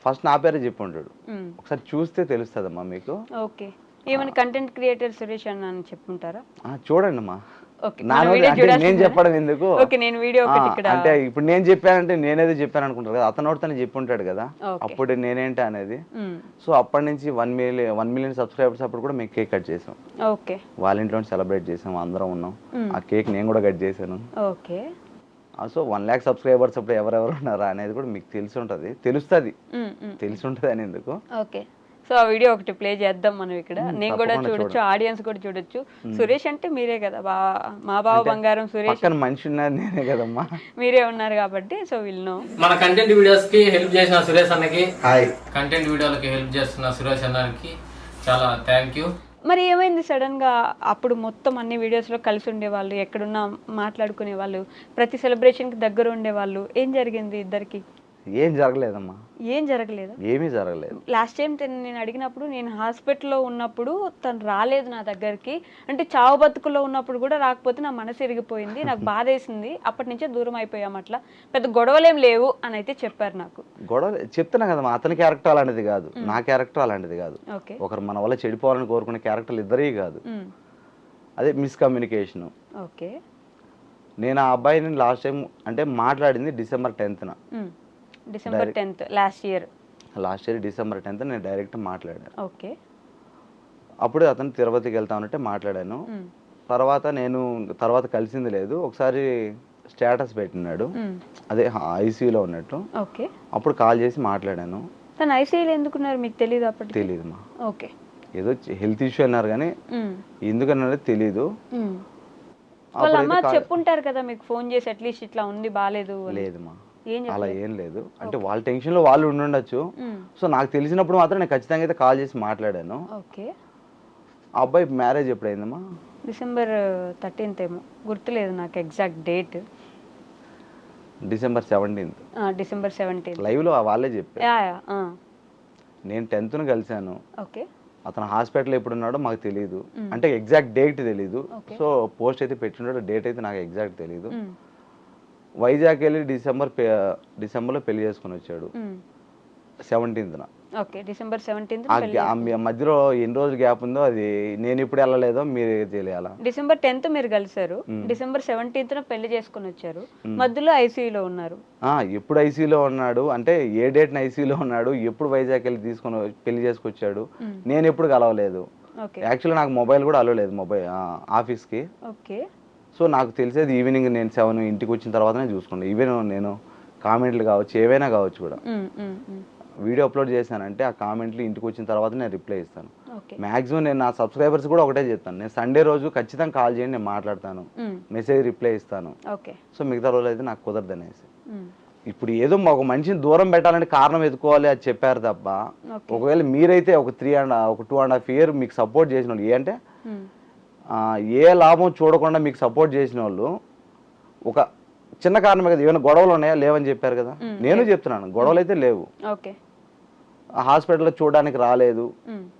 ఫస్ట్ నా పేరే చెప్పి ఉంటాడు. ఒకసారి చూస్తే తెలుస్తుందమ్మా మీకు. ఓకే. ఏమైనా కంటెంట్ క్రియేటర్ సురేష్ అన్న అని చెప్పుంటారా? చూడండి అమ్మా, నేను చెప్పడం ఎందుకు, అంటే ఇప్పుడు నేను చెప్పానంటే నేనేదో చెప్పాను అనుకుంటారు కదా, అతను తను చెప్పి ఉంటాడు కదా అప్పుడు నేనేంటి అనేది. సో అప్పటి నుంచి 1 million subscribers అప్పుడు కూడా మేము కేక్ కట్ చేసాం. వాళ్ళ ఇంట్లో సెలబ్రేట్ చేసాం, అందరం ఉన్నాం. ఆ కేక్ నేను కూడా కట్ చేశాను. సో 1 lakh subscribers అప్పుడు ఎవరెవరు ఉన్నారా అనేది కూడా మీకు తెలిసి ఉంటుంది, తెలిసి ఉంటుంది అని ఎందుకు. సో ఆ వీడియో ఒకటి ప్లే చేద్దాం మనం ఇక్కడ. నేను కూడా చూడొచ్చు, ఆడియన్స్ కూడా చూడొచ్చు. సురేష్ అంటే మీరే కదా, మా బావ బంగారం సురేష్ మనిషి ఉన్నారు నేనే కదమ్మా, మీరే ఉన్నారు కాబట్టి. సో వీళ్ళు మన కంటెంట్ వీడియోస్ కి హెల్ప్ చేసిన సురేష్ అన్నకి, కంటెంట్ వీడియోలకి హెల్ప్ చేస్తున్న సురేష్ అన్నకి చాలా థ్యాంక్ యూ. మరి ఏమైంది సడన్ గా? అప్పుడు మొత్తం అన్ని వీడియోస్ లో కలిసి ఉండేవాళ్ళు, ఎక్కడున్నా మాట్లాడుకునే వాళ్ళు, ప్రతి సెలబ్రేషన్ కి దగ్గర ఉండేవాళ్ళు. ఏం జరిగింది ఇద్దరికి? ఏం జరగలేదమ్మా. ఏం జరగలేదు? ఏమీ జరగలేదు. లాస్ట్ టైం నేను అడిగినప్పుడు, నేను హాస్పిటల్లో ఉన్నప్పుడు తను రాలేదు నా దగ్గరికి, అంటే చావు బతుకుల్లో ఉన్నప్పుడు కూడా రాకపోతే నా మనసు ఇరిగిపోయింది, నాకు బాధ వేసింది, అప్పటి నుంచే దూరం అయిపోయాం, అట్లా పెద్ద గొడవలేం లేవు అని అయితే చెప్పారు నాకు. గొడవ చెప్తున్నా కదమ్మా, అతని క్యారెక్టర్ అలాంటిది కాదు, నా క్యారెక్టర్ అలాంటిది కాదు. ఒకరు మన వల్ల చెడిపోవాలని కోరుకునే క్యారెక్టర్లు ఇద్దరే కాదు, అదే మిస్కమ్యూనికేషన్. ఓకే. నేను ఆ అబ్బాయిని లాస్ట్ టైం అంటే మాట్లాడింది December 10th. December 10th last year December 10th నేను డైరెక్ట్ మాట్లాడాను. ఓకే. అప్పుడు అతను తిరుపతికి వెళ్తా ఉన్నట్టే మాట్లాడాను. తర్వాత కలిసింది లేదు. ఒకసారి స్టేటస్ పెట్టినాడు, అదే ఐసీయూలో ఉన్నట్టు. అప్పుడు కాల్ చేసి మాట్లాడాను. తను ఐసీయూలో ఎందుకున్నారు మీకు తెలియదు? అప్పటికి తెలియదుమా. ఓకే. ఏదో హెల్త్ ఇష్యూ అన్నారు కానీ ఎందుకన్నారో తెలీదు. వాళ్ళ అమ్మ చెప్పుంటారు కదా మీకు ఫోన్ చేసి, అట్లీస్ట్ ఇట్లా ఉంది బాగాలేదు? లేదమ్మా, అలా ఏం లేదు. అంటే వాళ్ళ టెన్షన్ లో వాళ్ళు ఉండుండొచ్చు. సో నాకు తెలిసినప్పుడు మాత్రం నేను ఖచ్చితంగా అయితే కాల్ చేసి మాట్లాడాను. ఆ అబ్బాయి మ్యారేజ్ ఎప్పుడైందమ్మా? December 13th ఏమో, గుర్తులేదు నాకు exact date. December 17th. December 17th live లో వాళ్ళే చెప్పారు. నేను 10th కలిసాను. అతను హాస్పిటల్ ఎప్పుడు ఉన్నాడో మాకు తెలియదు, అంటే ఎగ్జాక్ట్ డేట్ తెలీదు. సో పోస్ట్ అయితే పెట్టినాడో డేట్ అయితే నాకు ఎగ్జాక్ట్ తెలీదు. వైజాగ్ వెళ్ళి డిసెంబర్లో పెళ్లి చేసుకుని వచ్చాడు 17th. ఓకే, డిసెంబర్ 17th మధ్యలో ఎన్ని రోజులు గ్యాప్ ఉందో అది నేను ఇప్పుడు వెళ్ళలేదో మీరు తెలియాలా. డిసెంబర్ 10th మీరు కలిసారు, డిసెంబర్ 17th పెళ్లి చేసుకుని వచ్చారు, మధ్యలో ఐసీయూలో ఉన్నారు. ఎప్పుడు ఐసీయూలో ఉన్నాడు అంటే ఏ డేట్ని ఐసీయూలో ఉన్నాడు, ఎప్పుడు వైజాగ్ వెళ్ళి తీసుకొని పెళ్లి చేసుకొచ్చాడు, నేను ఎప్పుడు కలవలేదు. యాక్చువల్లీ నాకు మొబైల్ కూడా అలవలేదు మొబైల్ ఆఫీస్కి. ఓకే. సో నాకు తెలిసేది ఈవినింగ్ నేను 7 ఇంటికి వచ్చిన తర్వాతనే చూసుకున్నాను. ఈవెన్ నేను కామెంట్లు కావచ్చు ఏవైనా కావచ్చు కూడా వీడియో అప్లోడ్ చేశానంటే ఆ కామెంట్లు ఇంటికి వచ్చిన తర్వాత నేను రిప్లై ఇస్తాను. మ్యాక్సిమం నేను నా సబ్స్క్రైబర్స్ కూడా ఒకటే చెప్తాను, నేను సండే రోజు ఖచ్చితంగా కాల్ చేయండి, నేను మాట్లాడతాను, మెసేజ్ రిప్లై ఇస్తాను. సో మిగతా రోజులు అయితే నాకు కుదరదు అనేసి. ఇప్పుడు ఏదో ఒక మనిషిని దూరం పెట్టాలంటే కారణం ఎత్తుకోవాలి అది చెప్పారు తప్ప, ఒకవేళ మీరైతే ఒక 2.5 year మీకు సపోర్ట్ చేసిన వాళ్ళు ఏంటంటే ఏ లాభం చూడకుండా మీకు సపోర్ట్ చేసిన వాళ్ళు ఒక చిన్న కారణమే కదా, ఏమైనా గొడవలు ఉన్నాయా లేవని చెప్పారు కదా, నేను చెప్తున్నాను గొడవలు అయితే లేవు, హాస్పిటల్లో చూడడానికి రాలేదు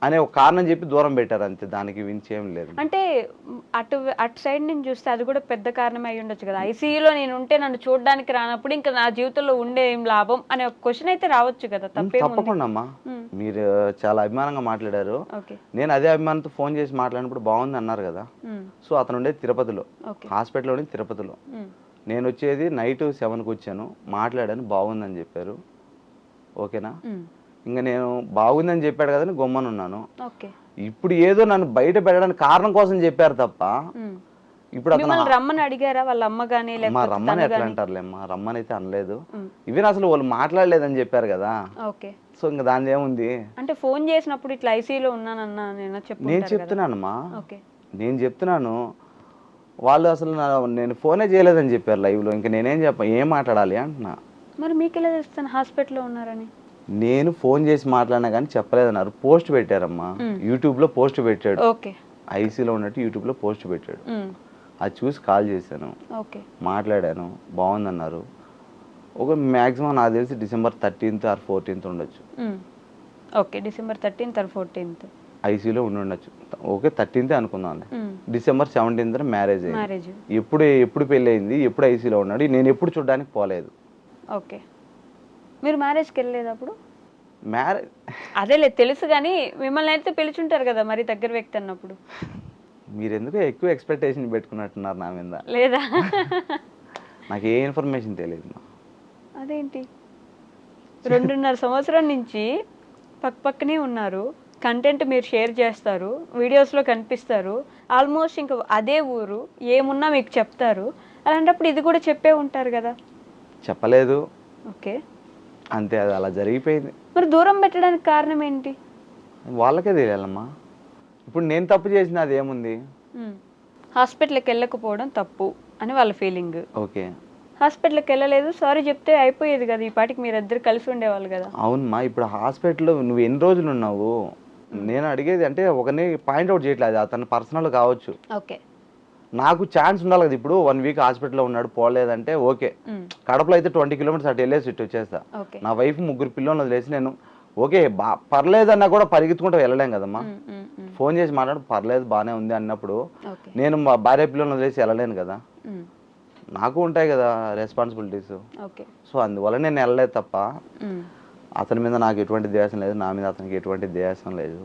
అనే ఒక కారణం చెప్పి దూరం పెట్టారు అంతే, దానికి మించి ఏం లేదు. అంటే అటు సైడ్ నుంచి చూస్తే అది కూడా పెద్ద కారణమే అయి ఉండొచ్చు కదా, ఐసీయూలో నేను ఉంటే నన్ను చూడడానికి రానప్పుడు ఇంకా నా జీవితంలో ఉండే ఏం లాభం అనే ఒక క్వశ్చన్ అయితే రావచ్చు కదా. తప్పకుండా అమ్మా, మీరు చాలా అభిమానంగా మాట్లాడారు. నేను అదే అభిమానంతో ఫోన్ చేసి మాట్లాడినప్పుడు బాగుంది అన్నారు కదా. సో అతను ఉండేది తిరుపతిలో, హాస్పిటల్ ఉండేది తిరుపతిలో, నేను వచ్చేది నైట్ 7కి వచ్చాను, మాట్లాడాను, బాగుందని చెప్పారు. ఓకేనా, ఇంకా నేను బాగుందని చెప్పాడు కదా గొమ్మను ఉన్నాను. ఇప్పుడు ఏదో నన్ను బయట పెట్టడానికి కారణం కోసం చెప్పారు తప్ప, ఇప్పుడు అతను రమ్మని అడిగారా వాళ్ళ అమ్మ గానీ? రమ్మని ఎట్లా అంటారులేమ్మా, రమ్మని అయితే అనలేదు. ఇవన్నీ అసలు వాళ్ళు మాట్లాడలేదని చెప్పారు కదా. సో ఇంకా దాని ఏముంది అంటే ఫోన్ చేసినప్పుడు ఇట్లా ఐసీయూలో ఉన్నానన్నా నేను చెప్తున్నానమ్మా, నేను చెప్తున్నాను, వాళ్ళు అసలు నేను ఫోనే చేయలేదని చెప్పారు లైవ్ లో. ఇంకా నేనేం ఏం మాట్లాడాలి అంటున్నా. మరి మీకు ఎలా తెలుస్తాను హాస్పిటల్లో ఉన్నారని? నేను ఫోన్ చేసి మాట్లాడినా కానీ చెప్పలేదన్నారు. పోస్ట్ పెట్టారమ్మా, యూట్యూబ్ లో పోస్ట్ పెట్టాడు, ఐసీలో ఉన్నట్టు యూట్యూబ్ లో పోస్ట్ పెట్టాడు, అది చూసి కాల్ చేశాను, మాట్లాడాను, బాగుందన్నారు. ఒక మ్యాక్సిమం నాకు తెలిసి డిసెంబర్ 13th or 14th ఉండొచ్చు. Okay, December 13th or 14th ఐసీయూలో ఉండొచ్చు. ఓకే 13th అనుకుందాం. డిసెంబర్ 17th మ్యారేజ్ అయింది. ఎప్పుడు పెళ్ళి అయింది, ఎప్పుడు ఐసీయూలో ఉన్నాడు, నేను ఎప్పుడు చూడడానికి పోలేదు. ఓకే, మీరు మ్యారేజ్కి వెళ్ళలేదు అప్పుడు? మ్యారేజ్ అదేలే తెలుసు, కానీ మిమ్మల్ని అయితే పిలుచుంటారు కదా మరి దగ్గర వ్యక్తి అన్నప్పుడు. మీరు ఎందుకు ఎక్కువ ఎక్స్పెక్టేషన్ పెట్టుకున్నట్టున్నారు నా మీద? లేదా, నాకు ఏ ఇన్ఫర్మేషన్ తెలియదు. అదేంటి 2.5 సంవత్సరం నుంచి పక్కనే ఉన్నారు, కంటెంట్ మీరు షేర్ చేస్తారు, వీడియోస్లో కనిపిస్తారు, ఆల్మోస్ట్ ఇంకా అదే ఊరు, ఏమున్నా మీకు చెప్తారు, అలాంటప్పుడు ఇది కూడా చెప్పే ఉంటారు కదా. చెప్పలేదు. ఓకే, అంతే, అది అలా జరిగిపోయింది. మరి దూరం పెట్టడానికి కారణం ఏంటి? వాళ్ళకే తెలియాలమ్మా. ఇప్పుడు నేను తప్పు చేసిన అది ఏముంది? హాస్పిటల్కి వెళ్ళకపోవడం తప్పు అని వాళ్ళ ఫీలింగ్. ఓకే, హాస్పిటల్కి వెళ్ళలేదు, సారీ చెప్తే అయిపోయేది కదా, ఈ పాటికి మీరు ఇద్దరు కలిసి ఉండేవాళ్ళు కదా. అవునమ్మా, ఇప్పుడు హాస్పిటల్లో నువ్వు ఎన్ని రోజులు ఉన్నావు? నేను అడిగేది అంటే ఒకరిని పాయింట్అవుట్ చేయట్లేదు, అతను పర్సనల్ కావచ్చు. ఓకే, నాకు ఛాన్స్ ఉండాలి కదా. ఇప్పుడు 1 week హాస్పిటల్లో ఉన్నాడు, పోలేదంటే ఓకే. కడపలో అయితే 20 kilometers అటు వెళ్ళేసి ఇటు వచ్చేస్తా. నా వైఫ్ 3 పిల్లలు వదిలేసి నేను ఓకే పర్లేదన్నా కూడా పరిగెత్తుకుంటూ వెళ్ళలేం కదమ్మా. ఫోన్ చేసి మాట్లాడు పర్లేదు బాగానే ఉంది అన్నప్పుడు నేను మా భార్య పిల్లలను వదిలేసి వెళ్ళలేను కదా, నాకు ఉంటాయి కదా రెస్పాన్సిబిలిటీస్. సో అందువల్ల నేను వెళ్ళలేదు తప్ప అతని మీద నాకు ఎటువంటి ద్వేషం లేదు, నా మీద అతనికి ఎటువంటి ద్వేషం లేదు.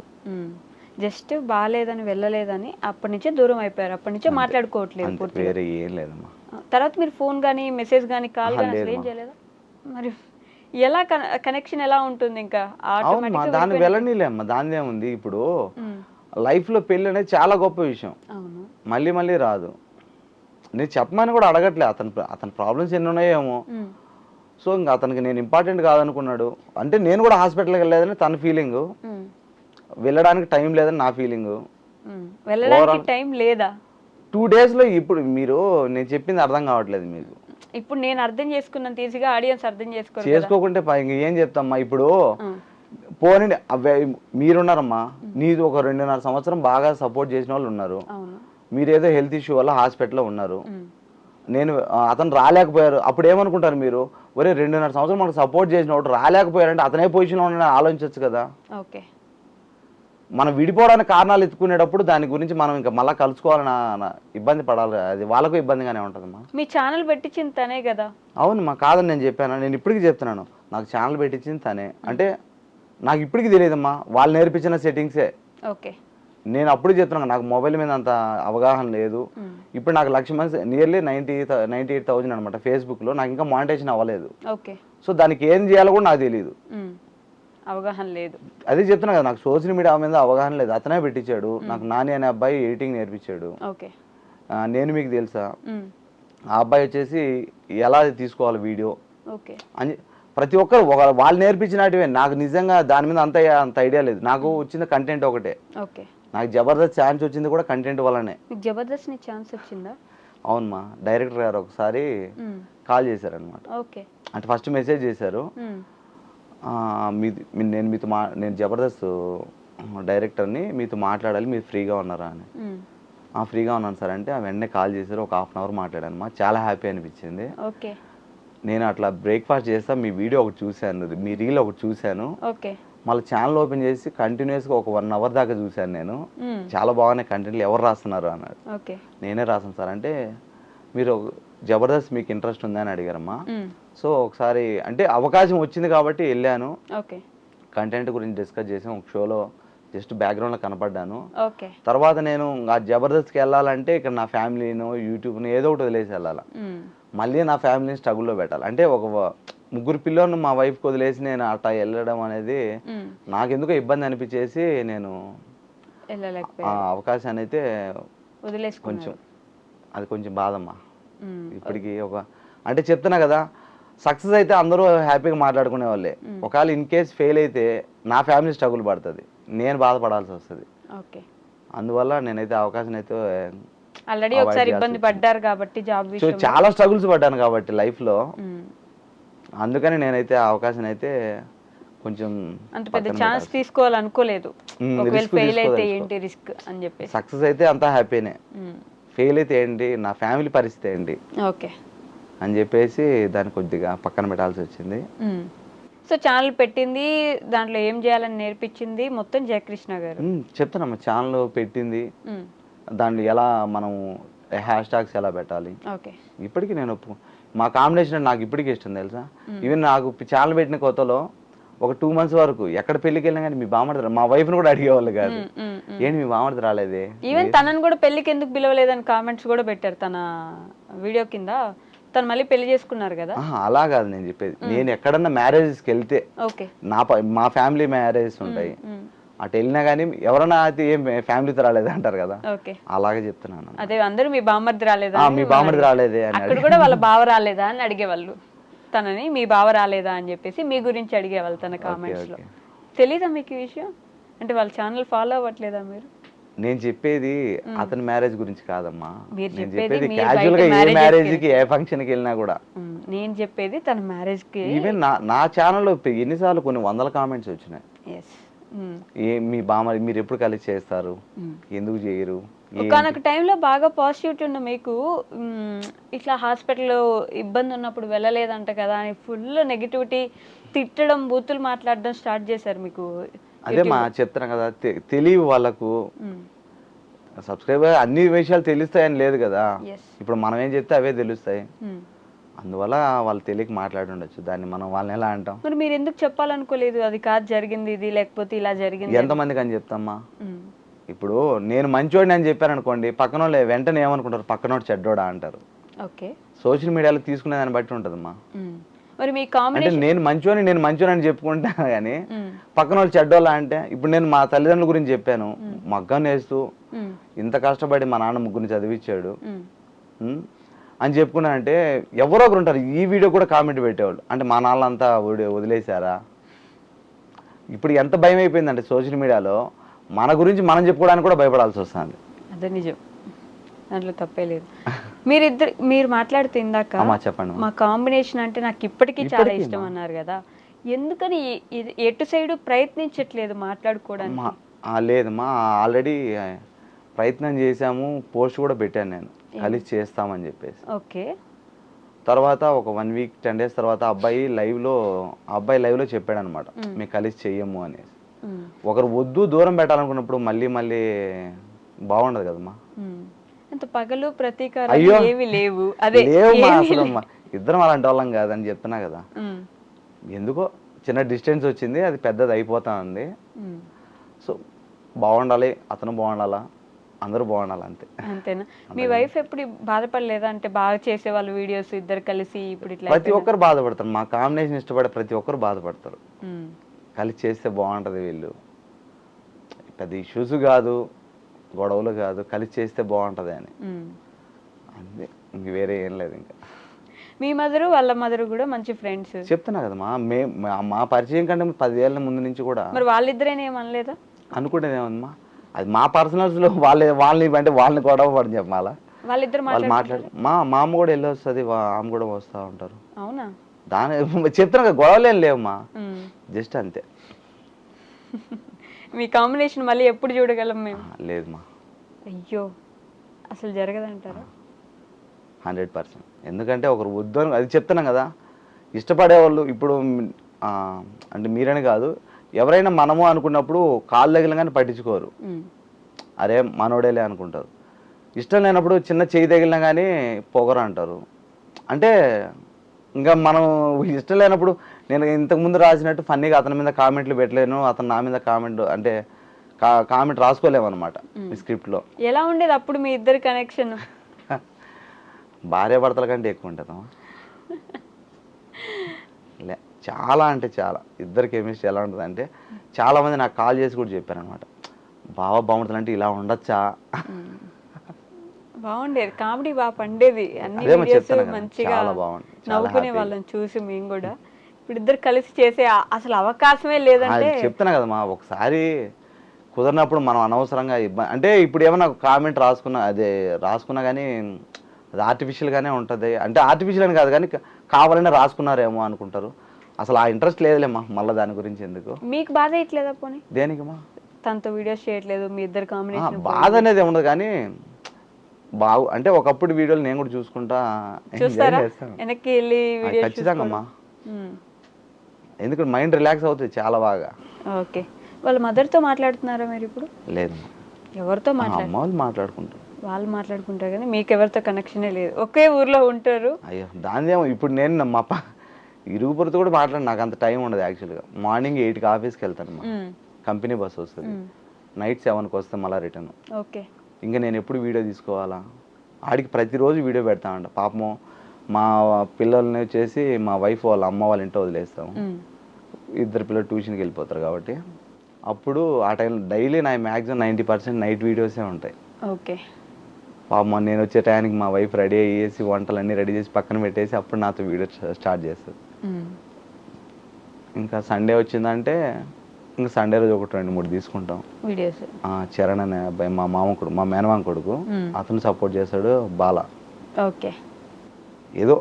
జస్ట్ బాగాలేదని వెళ్ళలేదని అప్పటి నుంచే దూరం అయిపోయారు, అప్పటి నుంచే మాట్లాడుకోవట్లేదు, వేరే ఏం లేదమ్మా. తర్వాత మీరు ఫోన్ కానీ మెసేజ్ కానీ కాల్ కానీ ఏం చేయలేదా? మరి ఎలా కనెక్షన్ ఎలా ఉంటుంది? ఇంకా దాన్ని వెళ్ళనీలేమ్మా, దాని ఏముంది. ఇప్పుడు లైఫ్ లో పెళ్లి అనేది చాలా గొప్ప విషయం, మళ్ళీ మళ్ళీ రాదు. నేను చెప్పమని కూడా అడగట్లే, అతని ప్రాబ్లమ్స్ ఎన్ని ఉన్నాయేమో. సో ఇంకా అతనికి నేను ఇంపార్టెంట్ కాదనుకున్నాడు అంటే నేను కూడా హాస్పిటల్కి వెళ్ళలేదని తన ఫీలింగ్, వెళ్ళడానికి టైం లేదని నా ఫీలింగ్. 2 days లో ఇప్పుడు మీరు నేను చెప్పింది అర్థం కావట్లేదు మీకు. ఇప్పుడు నేను అర్థం చేసుకున్నాను ఈజీగా, ఆడియన్స్ అర్థం చేసుకోకుంటే ఏం చెప్తామ్మా. ఇప్పుడు పోనీ మీరున్నారమ్మా, నీది ఒక 2.5 సంవత్సరం బాగా సపోర్ట్ చేసిన వాళ్ళు ఉన్నారు, మీరేదో హెల్త్ ఇష్యూ వల్ల హాస్పిటల్లో ఉన్నారు, నేను అతను రాలేకపోయారు. అప్పుడు ఏమనుకుంటారు మీరు, ఒరే 2.5 సంవత్సరం మనకు సపోర్ట్ చేసిన వాడు రాలేకపోయారంటే అతనే పొజిషన్లో ఉన్న ఆలోచించవచ్చు కదా. మనం విడిపోవడానికి కారణాలు ఎత్తుకునేటప్పుడు దాని గురించి మనం ఇంకా మళ్ళీ కలుసుకోవాలని ఇబ్బంది పడాలి, అది వాళ్ళకు ఇబ్బందిగానే ఉంటుందమ్మా. మీ ఛానల్ పెట్టించింది తనే కదా. అవునమ్మా, కాదని నేను చెప్పాను, నేను ఇప్పటికీ చెప్తున్నాను, నాకు ఛానల్ పెట్టించింది తనే. అంటే నాకు ఇప్పటికీ తెలియదమ్మా, వాళ్ళు నేర్పించిన సెట్టింగ్సే. ఓకే. నేను అప్పుడు చెప్తున్నాను, నాకు మొబైల్ మీద అంత అవగాహన లేదు. ఇప్పుడు నాకు 1,00,000 మంది, నియర్లీ 98,000 అనమాట ఫేస్బుక్లో. నాకు ఇంకా మానిటైజేషన్ అవ్వలేదు. ఓకే. సో దానికి ఏం చేయాలో కూడా నాకు తెలియదు, అవగాహన లేదు. అదే చెప్తున్నా కదా, నాకు సోషల్ మీడియా మీద అవగాహన లేదు. అతనే పెట్టించాడు నాకు. నాని అనే అబ్బాయి ఎడిటింగ్ నేర్పించాడు. ఓకే. నేను మీకు తెలుసా, ఆ అబ్బాయి వచ్చేసి ఎలా తీసుకోవాలి వీడియో ఓకే అని ప్రతి ఒక్కరు వాళ్ళు నేర్పించినటివే. నాకు నిజంగా దాని మీద అంత ఐడియా లేదు. నాకు వచ్చిన కంటెంట్ ఒకటే. ఓకే. నాకు జబర్దస్త్ ఛాన్స్ వచ్చింది కూడా కంటెంట్ వల్లనే. మీకు జబర్దస్త్ ని ఛాన్స్ వచ్చిందా? అవునమ్మా, డైరెక్టర్ గారు ఒకసారి కాల్ చేశారనమాట. ఓకే. అంటే ఫస్ట్ మెసేజ్ చేశారు, నేను జబర్దస్త్ డైరెక్టర్ని, మీతో మాట్లాడాలి, మీరు ఫ్రీగా ఉన్నారా అని. ఫ్రీగా ఉన్నాను సార్ అంటే వెంటనే కాల్ చేశారు. ఒక 1/2 అవర్ మాట్లాడాను. చాలా హ్యాపీ అనిపించింది. ఓకే. నేను అట్లా బ్రేక్ఫాస్ట్ చేస్తా, మీ వీడియో ఒకటి చూశాను, మీ రీల్ ఒకటి చూశాను. ఓకే. మళ్ళీ ఛానల్ ఓపెన్ చేసి కంటిన్యూస్గా ఒక 1 అవర్ దాకా చూశాను. నేను చాలా బాగున్నాయి కంటెంట్లు, ఎవరు రాస్తున్నారు అన్నాడు. ఓకే. నేనే రాసాను సార్ అంటే, మీరు జబర్దస్త్ మీకు ఇంట్రెస్ట్ ఉందని అడిగారమ్మా. సో ఒకసారి అంటే అవకాశం వచ్చింది కాబట్టి వెళ్ళాను. ఓకే. కంటెంట్ గురించి డిస్కస్ చేసాం. ఒక షోలో జస్ట్ బ్యాక్గ్రౌండ్లో కనపడ్డాను. ఓకే. తర్వాత నేను ఆ జబర్దస్త్కి వెళ్ళాలంటే ఇక్కడ నా ఫ్యామిలీను, యూట్యూబ్ను ఏదో ఒకటి వదిలేసి వెళ్ళాలి. మళ్ళీ నా ఫ్యామిలీని స్ట్రగుల్లో పెట్టాలి. అంటే ఒక 3 పిల్లలను మా వైఫ్కి వదిలేసి నేను అట్లా వెళ్ళడం అనేది నాకెందుకో ఇబ్బంది అనిపించేసి నేను ఆ అవకాశాన్ని అయితే కొంచెం అది కొంచెం బాధమ్మా. ఇప్పటికీ అంటే చెప్తున్నా కదా, సక్సెస్ అయితే అందరూ హ్యాపీగా మాట్లాడుకునే వాళ్ళే. ఒకవేళ ఇన్ కేస్ ఫెయిల్ అయితే నా ఫ్యామిలీ స్ట్రగుల్ పడుతుంది, నేను బాధపడాల్సి వస్తుంది. అందువల్ల నేనైతే అవకాశం అయితే ఆల్రెడీ ఒకసారి ఇబ్బంది పడ్డారు కాబట్టి జాబ్ విషయంలో చాలా స్ట్రగుల్స్ పడ్డాను కాబట్టి లైఫ్లో. అందుకని నేనైతే ఆ అవకాశం అయితే కొంచెం అంత పెద్ద ఛాన్స్ తీసుకోవాలనుకోలేదు. ఒకవేళ ఫెయిల్ అయితే ఏంటి రిస్క్ అని చెప్పి. సక్సెస్ అయితే అంతా హ్యాపీనే, ఫెయిల్ అయితే ఏంటి, నా ఫ్యామిలీ పరిస్థితి ఏంటి ఓకే అని చెప్పేసి దాన్ని కొద్దిగా పక్కన పెట్టాల్సి వచ్చింది. సో ఛానల్ పెట్టింది, దాంట్లో ఏం చేయాలని నేర్పించింది మొత్తం జయకృష్ణ గారు. చెప్తానమ్మా, ఛానల్ పెట్టింది, దాంట్లో ఎలా మనం హ్యాష్ ట్యాగ్స్ ఎలా పెట్టాలి. ఓకే. ఇప్పటికీ నేను మా కాంబినేషన్ నాకు ఇప్పటికీ ఇష్టం తెలుసా. ఈవెన్ నాకు ఛానల్ పెట్టిన కొత్తలో ఒక 2 months వరకు ఎక్కడ పెళ్లికి వెళ్ళినా కానీ మీ బామర్ది, మా వైఫ్ని కూడా అడిగేవాళ్ళు కాదు, ఏంటి మీ బామర్ది రాలేదే. ఈవెన్ తనని కూడా పెళ్లికి ఎందుకు పిలవలేదని కామెంట్స్ కూడా పెట్టారు తన వీడియో కింద. తను మళ్ళీ పెళ్లి చేసుకున్నారు కదా. అలా కాదు నేను చెప్పేది, నేను ఎక్కడన్నా మ్యారేజెస్కి వెళ్తే మా ఫ్యామిలీ మ్యారేజెస్ ఉంటాయి, అటు వెళ్ళినా కానీ ఎవరన్నా అయితే ఏం ఫ్యామిలీతో రాలేదు అంటారు కదా, అలాగే చెప్తున్నాను. అదే అందరూ మీ బామర్ది రాలేదా, మీ బామర్ది రాలేదే అని, అక్కడ కూడా వాళ్ళ బావ రాలేదా అని అడిగేవాళ్ళు తనని. మీ బావ రాలేదా అని చెప్పేసి మీ గురించి అడిగేవాళ్ళు తన కామెంట్స్ లో. తెలీదా మీకు ఈ విషయం? అంటే వాళ్ళ ఛానల్ ఫాలో అవ్వట్లేదా మీరు? నేను చెప్పేది అతని మ్యారేజ్ గురించి కాదమ్మా, నేను చెప్పేది క్యాజువల్ గా ఏ మ్యారేజ్ కి ఏ ఫంక్షన్ కి వెళ్ళినా కూడా. నేను చెప్పేది తన మ్యారేజ్ కి. ఈవెన్ నా ఛానల్లో ఎన్నిసార్లు కొన్ని 100 కామెంట్స్ వచ్చినాయి. మీ బామ్మ మీరు ఎప్పుడు కలిసి చేస్తారు, ఎందుకు చేయరు. ఒకనొక టైంలో బాగా పాజిటివిటీ ఉన్న మీకు ఇట్లా హాస్పిటల్లో ఇబ్బంది ఉన్నప్పుడు వెళ్ళలేదంట కదా అని ఫుల్ నెగిటివిటీ, తిట్టడం, బూతులు మాట్లాడడం స్టార్ట్ చేశారు మీకు. అదే మా చెప్తున్నా కదా, తెలియవు వాళ్ళకు. సబ్స్క్రైబర్ అన్ని విషయాలు తెలుస్తాయని లేదు కదా, ఇప్పుడు మనం ఏం చెప్తే అవే తెలుస్తాయి. అందువల్ల వాళ్ళు తెలియక మాట్లాడుండొచ్చు, దాన్ని మనం వాళ్ళని ఎలా అంటాం. మరి మీరు ఎందుకు చెప్పాలనుకోలేదు, అది కాదు జరిగింది ఇది, లేకపోతే ఇలా జరిగింది? ఎంతమందికి అని చెప్తామ్మా. ఇప్పుడు నేను మంచోడిని అని చెప్పాను అనుకోండి, పక్కన వాళ్ళు వెంటనే ఏమనుకుంటారు, పక్కనోడు చెడ్డోడా అంటారు. సోషల్ మీడియాలో తీసుకునే దాన్ని బట్టి ఉంటుందమ్మా. మరి మీ అంటే నేను మంచోని అని చెప్పుకుంటా కానీ పక్కన వాళ్ళు చెడ్డోళ్ళ అంటే, ఇప్పుడు నేను మా తల్లిదండ్రుల గురించి చెప్పాను, మగ్గం నేస్తూ ఇంత కష్టపడి మా నాన్న 3 చదివించాడు అని చెప్పుకున్నానంటే ఎవరో ఒకరు ఉంటారు ఈ వీడియో కూడా కామెంట్ పెట్టేవాళ్ళు, అంటే మా నాన్నంతా వదిలేశారా. ఇప్పుడు ఎంత భయం అయిపోయిందంటే సోషల్ మీడియాలో మన గురించి మనం చెప్పుకోవడానికి కూడా భయపడాల్సి వస్తుంది. అదే నిజం, దాంట్లో తప్పే లేదు. మీరు మాట్లాడుతూ ఇందాక చెప్పండి, మా కాంబినేషన్ అంటే నాకు ఇప్పటికీ చాలా ఇష్టం అన్నారు కదా, ఎందుకని ఎటు సైడ్ ప్రయత్నించట్లేదు మాట్లాడుకోవడానికి? లేదమ్మా, ఆల్రెడీ ప్రయత్నం చేశాము, పోస్ట్ కూడా పెట్టాను నేను, కలిసి చేస్తామని చెప్పేసి. ఓకే. తర్వాత ఒక 1 week 10 days తర్వాత అబ్బాయి లైవ్ లో చెప్పాడు అనమాట, మేము కలిసి చెయ్యము అనేసి. ఒకరు వద్దు దూరం పెట్టాలనుకున్నప్పుడు మళ్ళీ మళ్ళీ బాగుండదు కదమ్మా. అంత పగలు ప్రతీకారాలు ఏవి లేవు. అదే లేవమ్మా అసలు అమ్మా, ఇద్దరం అలాంటి వాళ్ళం కాదని చెప్తున్నా కదా. ఎందుకో చిన్న డిస్టెన్స్ వచ్చింది, అది పెద్దది అయిపోతా ఉంది. సో బాగుండాలి, అతను బాగుండాలా, అందరూ బాగుండాలి అంతే. అంతేనా? మీ వైఫ్ ఎప్పుడు బాధపడలేదా? అంటే బాగా చేసే వాళ్ళు వీడియోస్ ఇద్దరు కలిసి ఇప్పుడు ఇట్లా ప్రతి ఒక్కరు బాధపడతారు, మా కాంబినేషన్ ఇష్టపడే ప్రతి ఒక్కరు బాధపడతారు. కలిసి చేస్తే బాగుంటుంది, వీళ్ళు పెద్ద ఇష్యూస్ కాదు, గొడవలు కాదు, కలిసి చేస్తే బాగుంటుంది అని అంతే, ఇంక వేరే ఏం లేదు. ఇంకా మీ మదరు వాళ్ళ మదరు కూడా మంచి ఫ్రెండ్స్ చెప్తున్నా కదమ్మా, మా పరిచయం కంటే 10 ఏళ్ళ ముందు నుంచి కూడా. మరి వాళ్ళిద్దరేనే ఏమనలేదా? అనుకుంటేనేమమ్మా, అది మా పర్సనల్స్లో వాళ్ళని అంటే వాళ్ళని గొడవ పడని చెప్పాలా, వాళ్ళిద్దరు వాళ్ళు మాట్లాడు. మా అమ్మ కూడా వెళ్ళి వస్తుంది, ఆమె కూడా వస్తూ ఉంటారు. అవునా? దాని చెప్తున్నా కదా, గొడవలేం లేవమ్మా, జస్ట్ అంతే. మీ కాంబినేషన్ మళ్ళీ ఎప్పుడు చూడగలం మేము? లేదమ్మా. అయ్యో, అసలు జరగదంటారా? 100%. ఎందుకంటే ఒకరు వద్దు అని అది చెప్తున్నాం కదా, ఇష్టపడేవాళ్ళు ఇప్పుడు అంటే మీరని కాదు, ఎవరైనా మనము అనుకున్నప్పుడు కాళ్ళు తగిలిన పట్టించుకోరు, అరే మనోడేలే అనుకుంటారు. ఇష్టం లేనప్పుడు చిన్న చేయి తగిలినా కానీ పొగరు అంటారు. అంటే ఇంకా మనం ఇష్టం లేనప్పుడు నేను ఇంతకుముందు రాసినట్టు ఫన్నీగా అతని మీద కామెంట్లు పెట్టలేను, అతను నా మీద కామెంట్ అంటే కామెంట్ రాసుకోలేము అనమాట ఈ స్క్రిప్ట్లో. ఎలా ఉండేది అప్పుడు మీ ఇద్దరు కనెక్షన్? భార్య భర్తల కంటే ఎక్కువ ఉంటుందమ్మా. లే చాలా అంటే చాలా, ఇద్దరు కెమిస్ట్రీ ఎలా ఉంటుంది అంటే, చాలామంది నాకు కాల్ చేసి కూడా చెప్పారు అనమాట, బావ బాగుంటుంది అంటే ఇలా ఉండొచ్చా. బాగుండేది, కామెడీ బాగా పండేది, అన్ని వీడియోస్ మంచిగా నవ్వుకునే వాళ్ళని చూసి మేము కూడా. ఇప్పుడు ఇద్దరు కలిసి చేసే అసలు అవకాశమే లేదంటే చెప్తున్నా కదమ్మా. ఒకసారి కుదరినప్పుడు మనం అనవసరంగా ఇబ్బంది అంటే, ఇప్పుడు ఏమన్నా కామెంట్ రాసుకున్నా కానీ అది ఆర్టిఫిషియల్గానే ఉంటుంది. అంటే ఆర్టిఫిషియల్ అని కాదు కానీ కావాలనే రాసుకున్నారేమో అనుకుంటారు. అసలు ఆ ఇంట్రెస్ట్ లేదులేమ్మా, మళ్ళీ దాని గురించి ఎందుకు. మీకు బాధ ఇట్లేదా పోనీ? దేనికమ్మా? తనతో వీడియోస్ చేయట్లేదు, మీ ఇద్దరు కాంబినేషన్. బాధ అనేది ఉండదు కానీ అంటే ఒకప్పుడు వీడియోలు నేను కూడా చూసుకుంటా వెనక్కి వెళ్ళి ఖచ్చితంగా అమ్మా, ఎందుకంటే మైండ్ రిలాక్స్ అవుతుంది చాలా బాగా. ఓకే, వాళ్ళ మదర్తో మాట్లాడుతున్నారా మీరు ఇప్పుడు? లేదు. ఎవరితో అమ్మ వాళ్ళు మాట్లాడుకుంటారు. వాళ్ళు మాట్లాడుకుంటారు కానీ మీకు ఎవరితో కనెక్షనే లేదు, ఒకే ఊర్లో ఉంటారు. అయ్యో దానిదేమో, ఇప్పుడు నేను మా ఇరుగు పొరుతో కూడా మాట్లాడి నాకు అంత టైం ఉండదు యాక్చువల్గా. మార్నింగ్ 8కి ఆఫీస్కి వెళ్తాను, కంపెనీ బస్ వస్తుంది, నైట్ 7కి వస్తే మళ్ళీ రిటర్న్. ఓకే, ఇంకా నేను ఎప్పుడు వీడియో తీసుకోవాలా, ఆడికి ప్రతిరోజు వీడియో పెడతామంట. పాపము మా పిల్లల్ని వచ్చేసి మా వైఫ్ వాళ్ళ అమ్మ వాళ్ళ ఇంట్లో వదిలేస్తాము, ఇద్దరు పిల్లలు ట్యూషన్కి వెళ్ళిపోతారు కాబట్టి అప్పుడు ఆ టైంలో డైలీ నా మ్యాక్సిమం 90% నైట్ వీడియోసే ఉంటాయి. ఓకే, పాపం నేను వచ్చే టైంకి మా వైఫ్ రెడీ అయ్యేసి వంటలన్నీ రెడీ చేసి పక్కన పెట్టేసి అప్పుడు నాతో వీడియో స్టార్ట్ చేస్తుంది. ఇంకా సండే వచ్చిందంటే ఇంకా సండే రోజు ఒకటి 2-3 తీసుకుంటాం వీడియోస్. చరణ్ అనే అబ్బాయి మా మామ కొడుకు, మా మేనమామ కొడుకు, అతను సపోర్ట్ చేస్తాడు, బాల. ఓకే, ఏదో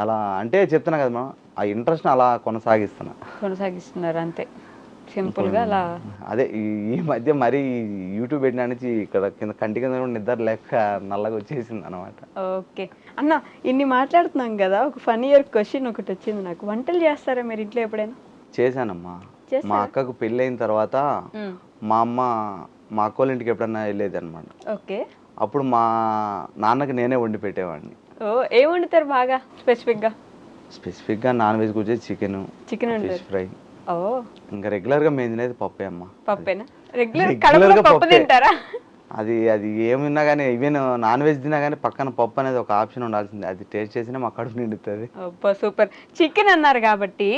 అలా అంటే చెప్తున్నా కదా, ఆ ఇంట్రెస్ట్ అలా కొనసాగిస్తున్నారు అంతే, సింపుల్ గా అలా. అదే ఈ మధ్య మరి యూట్యూబ్ పెట్టిన నుంచి ఇక్కడ కింద కంటి కింద నిద్ర లేక నల్లగా వచ్చేసింది అనమాట. ఓకే అన్న, ఇన్ని మాట్లాడుతున్నాం కదా, ఒక ఫన్నీయర్ క్వశ్చన్ ఒకటి వచ్చింది నాకు. వంటలు చేస్తారా మీరు ఇంట్లో ఎప్పుడైనా? చేశానమ్మా. మా అక్కకు పెళ్ళి అయిన తర్వాత మా అమ్మ మా అక్క వాళ్ళ ఇంటికి ఎప్పుడన్నా వెళ్ళేది అనమాట. ఓకే, అప్పుడు మా నాన్నకి నేనే వండి పెట్టేవాడిని. ఏం వండుతారు బాగా స్పెసిఫిక్గా? నాన్ వెజ్ వచ్చేసి చికెన్, ఫిష్ ఫ్రై. ఇంకా రెగ్యులర్ గా మేము తినేది పప్పే అమ్మ. పప్పేనా? రెగ్యులర్ గా పప్పు తింటారా? అది ఏమున్నా కానీ, ఈవెన్ నాన్ వెజ్ తిన్నా కానీ పక్కన పప్పు అనేది ఒక ఆప్షన్ ఉండాల్సింది. అది టేస్ట్ చేసినా మా కడుపు నిండుతుంది. సూపర్. చికెన్ అన్నారు కాబట్టి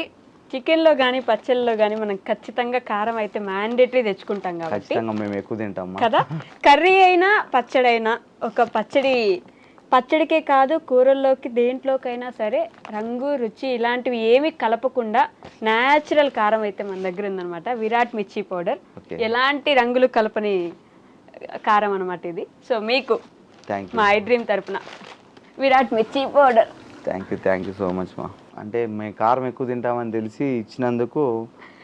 చికెన్లో కానీ పచ్చళ్ళలో కానీ మనం ఖచ్చితంగా కారం అయితే మ్యాండేటరీ తెచ్చుకుంటాం కాబట్టి ఖచ్చితంగా మేము ఎక్కువ తింటాం కదా. కర్రీ అయినా పచ్చడైనా, ఒక పచ్చడికే కాదు కూరల్లోకి దేంట్లోకైనా సరే రంగు రుచి ఇలాంటివి ఏమి కలపకుండా న్యాచురల్ కారం అయితే మన దగ్గర ఉందన్నమాట. విరాట్ మిర్చి పౌడర్, ఎలాంటి రంగులు కలపని కారం అనమాట ఇది. సో మీకు మా ఐ డ్రీమ్ తరపున విరాట్ మిర్చి powder. Thank you so much మా. అంటే మేము కారం ఎక్కువ తింటామని తెలిసి ఇచ్చినందుకు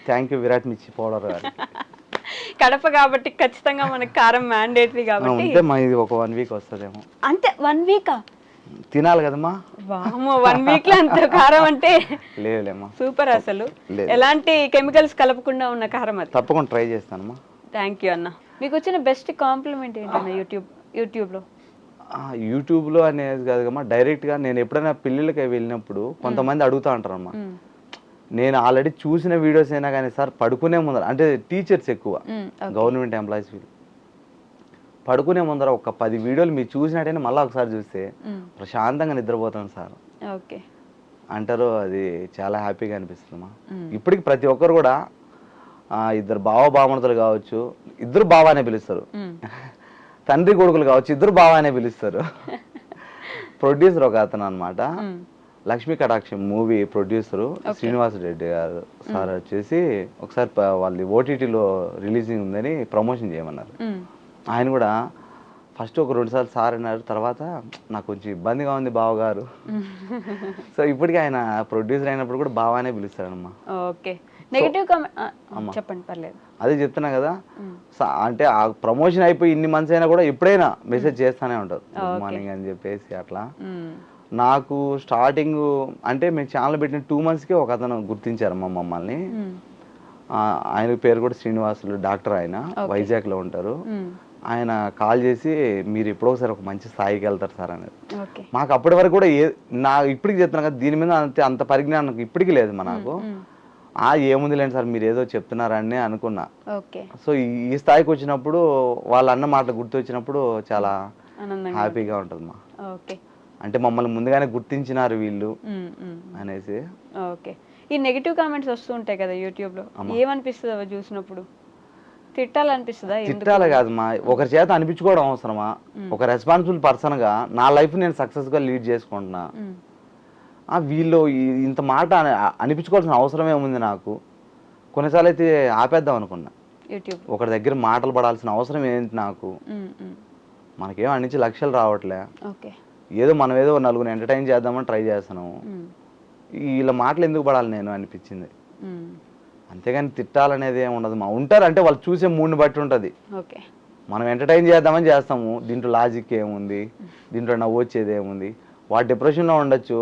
థ్యాంక్ యూ విరాట్ మిర్చి పౌడర్ గారు. కడప కాబట్టి ఖచ్చితంగా మనకి కారం మ్యాండేటరీ కాబట్టి ఇది ఒక 1 వీక్ వస్తుందేమో. అంతే? 1 వీకా? తినాలి కదమ్మా. వామ్మో 1 వీక్ లో అంత కారం అంటే లేదులేమ్మా. సూపర్ అసలు. లేదు. ఎలాంటి కెమికల్స్ కలపకుండా ఉన్న కారం అది. తప్పకుండా ట్రై చేస్తానమ్మా. థ్యాంక్ యూ అన్న. మీకు వచ్చిన బెస్ట్ కాంప్లిమెంట్ ఏంటన్న యూట్యూబ్లో? యూట్యూబ్లో అనేది కాదమ్మా, డైరెక్ట్గా నేను ఎప్పుడైనా పెళ్ళిళ్ళకి వెళ్ళినప్పుడు కొంతమంది అడుగుతూ ఉంటారమ్మా. నేను ఆల్రెడీ చూసిన వీడియోస్ అయినా కానీ సార్ పడుకునే ముందర, అంటే టీచర్స్ ఎక్కువ గవర్నమెంట్ ఎంప్లాయీస్ వీళ్ళు పడుకునే ముందర ఒక 10 వీడియోలు మీరు చూసినట్టయినా మళ్ళీ ఒకసారి చూస్తే ప్రశాంతంగా నిద్రపోతాను సార్ ఓకే అంటారు. అది చాలా హ్యాపీగా అనిపిస్తుందమ్మా. ఇప్పటికి ప్రతి ఒక్కరు కూడా ఇద్దరు బావమరుదులు కావచ్చు, ఇద్దరు బావ అనే పిలుస్తారు. తండ్రి కొడుకులు కావచ్చు, ఇద్దరు బావ అనే పిలుస్తారు. ప్రొడ్యూసర్ ఒక అతను అనమాట, లక్ష్మీ కటాక్షం మూవీ ప్రొడ్యూసరు శ్రీనివాస్ రెడ్డి గారు సార్ వచ్చేసి ఒకసారి వాళ్ళది ఓటీటీలో రిలీజింగ్ ఉందని ప్రమోషన్ చేయమన్నారు. ఆయన కూడా ఫస్ట్ ఒక 2 సార్లు సార్ అన్నారు, తర్వాత నాకు కొంచెం ఇబ్బందిగా ఉంది బావగారు. సో ఇప్పటికీ ఆయన ప్రొడ్యూసర్ అయినప్పుడు కూడా బావానే పిలుస్తాడమ్మా. ఓకే. నెగటివ్ కామెంట్ చెప్పండి పర్లేదు. అదే చెప్తున్నా కదా, అంటే ఆ ప్రమోషన్ అయిపోయి ఇన్ని మంత్స్ అయినా కూడా ఎప్పుడైనా మెసేజ్ చేస్తానే ఉంటారు, గుడ్ మార్నింగ్ అని చెప్పేసి అట్లా. నాకు స్టార్టింగ్ అంటే మేము ఛానల్ పెట్టిన 2 monthsకే ఒక అతను గుర్తించారమ్మా మమ్మల్ని. ఆయన పేరు కూడా శ్రీనివాసులు, డాక్టర్, ఆయన వైజాగ్లో ఉంటారు. ఆయన కాల్ చేసి మీరు ఎప్పుడో ఒకసారి ఒక మంచి స్థాయికి వెళ్తారు సార్ అనేది. మాకు అప్పటి వరకు కూడా ఇప్పటికి చెప్తున్నా కదా, దీని మీద అంత పరిజ్ఞానం ఇప్పటికీ లేదు మనకు. ఏముంది లేండి సార్ మీరు ఏదో చెప్తున్నారని అనుకున్నా. సో ఈ స్థాయికి వచ్చినప్పుడు వాళ్ళ అన్న మాటలు గుర్తు వచ్చినప్పుడు చాలా హ్యాపీగా ఉంటుందమ్మా. అంటే మమ్మల్ని ముందుగానే గుర్తించినారు వీళ్ళు అనేసి. ఓకే. ఈ నెగిటివ్ కామెంట్స్ వస్తూ ఉంటాయి కదా యూట్యూబ్లో, ఏమనిపిస్తుంది అవి చూసినప్పుడు? తిట్టాలనిపిస్తుందా? తిట్టాలి కాదమ్మా, ఒకరి చేత అనిపించుకోవడం అవసరమా? ఒక రెస్పాన్సిబుల్ పర్సన్గా నా లైఫ్ నేను సక్సెస్గా లీడ్ చేసుకుంటున్నా, వీళ్ళు ఇంత మాట అనిపించుకోవాల్సిన అవసరం ఏముంది నాకు? కొన్నిసార్లు అయితే ఆపేద్దాం అనుకున్నా. ఒకరి దగ్గర మాటలు పడాల్సిన అవసరం ఏంటి నాకు? మనకేం అన్నించి లక్ష్యాలు రావట్లే, ఏదో మనం ఏదో నలుగురిని ఎంటర్టైన్ చేద్దామని ట్రై చేస్తున్నాము. వీళ్ళ మాటలు ఎందుకు పడాలి నేను అనిపించింది. అంతేగాని తిట్టాలనేది ఏమి ఉండదు మా. ఉంటారు అంటే వాళ్ళు చూసే మూడ్ని బట్టి ఉంటుంది. మనం ఎంటర్టైన్ చేద్దామని చేస్తాము, దీంట్లో లాజిక్ ఏముంది, దీంట్లో నవ్వు వచ్చేది ఏముంది? వాడు డిప్రెషన్లో ఉండొచ్చు,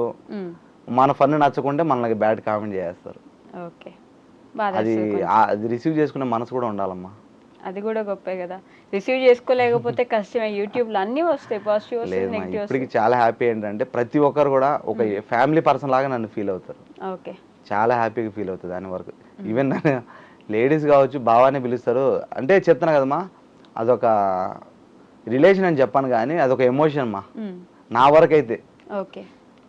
మన ఫన్ నచ్చకుంటే మనకి బ్యాడ్ కామెంట్ చేస్తారు. అది రిసీవ్ చేసుకునే మనసు కూడా ఉండాలమ్మా. అది కూడా గొప్పే కదా, రిసీవ్ చేసుకోలేకపోతే కష్టమే. యూట్యూబ్లో అన్నీ వస్తాయి, పాజిటివ్ వస్తాయి, నెగిటివ్ వస్తాయి. ఇప్పటికి చాలా హ్యాపీ ఏంటంటే ప్రతి ఒక్కరు కూడా ఒక ఫ్యామిలీ పర్సన్ లాగా నన్ను ఫీల్ అవుతారు. చాలా హ్యాపీగా ఫీల్ అవుతుంది దాని వరకు. ఈవెన్ నన్ను లేడీస్ కావచ్చు బావానే పిలుస్తారు. అంటే చెప్తాను కదమ్మా, అదొక రిలేషన్ అని చెప్పాను కానీ అదొక ఎమోషన్ అమ్మా నా వరకు అయితే.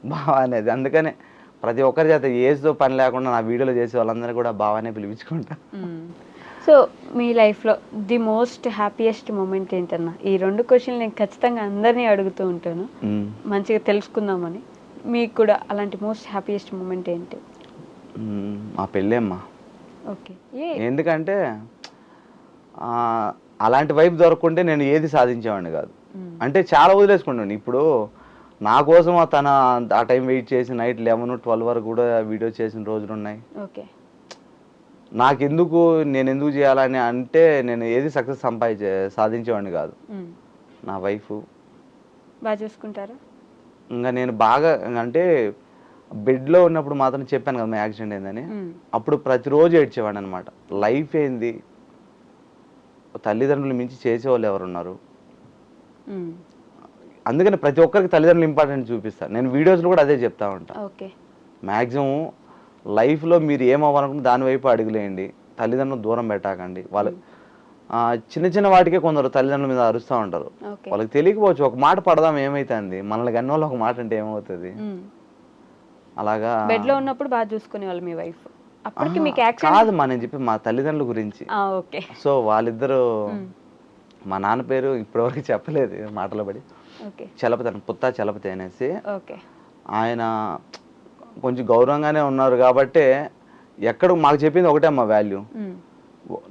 బావా అనేది. అందుకనే ప్రతి ఒక్కరి చేత ఏజ్తో పని లేకుండా నా వీడియోలో చేసే వాళ్ళందరూ కూడా బావానే పిలిపించుకుంటా. సో మీ లైఫ్లో ది మోస్ట్ హ్యాపీయెస్ట్ మూమెంట్ ఏంటన్నా? ఈ 2 క్వశ్చన్లు నేను ఖచ్చితంగా అందరినీ అడుగుతూ ఉంటాను, మంచిగా తెలుసుకుందామని. మీకు కూడా అలాంటి మోస్ట్ హ్యాపీయెస్ట్ మూమెంట్ ఏంటి? మా పెళ్ళి అమ్మా. ఓకే. ఎందుకంటే అలాంటి వైపు దొరకకుంటే నేను ఏది సాధించేవాడిని కాదు. అంటే చాలా వదిలేసుకుంటాను. ఇప్పుడు నా కోసం తన ఆ టైం వెయిట్ చేసి నైట్ 11-12 వరకు కూడా వీడియో చేసిన రోజులు ఉన్నాయి. నాకెందుకు నేను ఎందుకు చేయాలని అంటే నేను ఏది సక్సెస్ సాధించేవాడిని కాదు. నా వైఫ్ బాగా చూసుకుంటారా? ఇంకా నేను బాగా అంటే బెడ్లో ఉన్నప్పుడు మాత్రం చెప్పాను కదా మా యాక్సిడెంట్ అయిందని, అప్పుడు ప్రతిరోజు ఏడ్చేవాడిని అనమాట. లైఫ్ ఏంది, తల్లిదండ్రులు మించి చేసేవాళ్ళు ఎవరున్నారు? అందుకని ప్రతి ఒక్కరికి తల్లిదండ్రులు ఇంపార్టెంట్ చూపిస్తాను. నేను వీడియోస్లో కూడా అదే చెప్తా ఉంటాను. మ్యాక్సిమం లైఫ్లో మీరు ఏమవ్వాలనుకుంటే దాని వైపు అడుగులేయండి, తల్లిదండ్రులు దూరం పెట్టకండి. వాళ్ళు చిన్న చిన్న వాటికే కొందరు తల్లిదండ్రుల మీద అరుస్తూ ఉంటారు. వాళ్ళకి తెలియకపోవచ్చు, ఒక మాట పడదాం ఏమైతుంది, మనల్ని కన్నోళ్ళు ఒక మాట అంటే ఏమవుతుంది. అలాగా బెడ్లో ఉన్నప్పుడు బాగా చూసుకునే వాళ్ళు మీ వైఫ్? అప్పటికి మీకు కాదు మా, నేను చెప్పి మా తల్లిదండ్రుల గురించి. సో వాళ్ళిద్దరు, మా నాన్న పేరు ఇప్పటివరకు చెప్పలేదు మాటలో పడి, చలపతి, పుత్తా చలపతి అనేసి. ఆయన కొంచెం గౌరవంగానే ఉన్నారు కాబట్టి ఎక్కడ మాకు చెప్పింది ఒకటే అమ్మా వాల్యూ,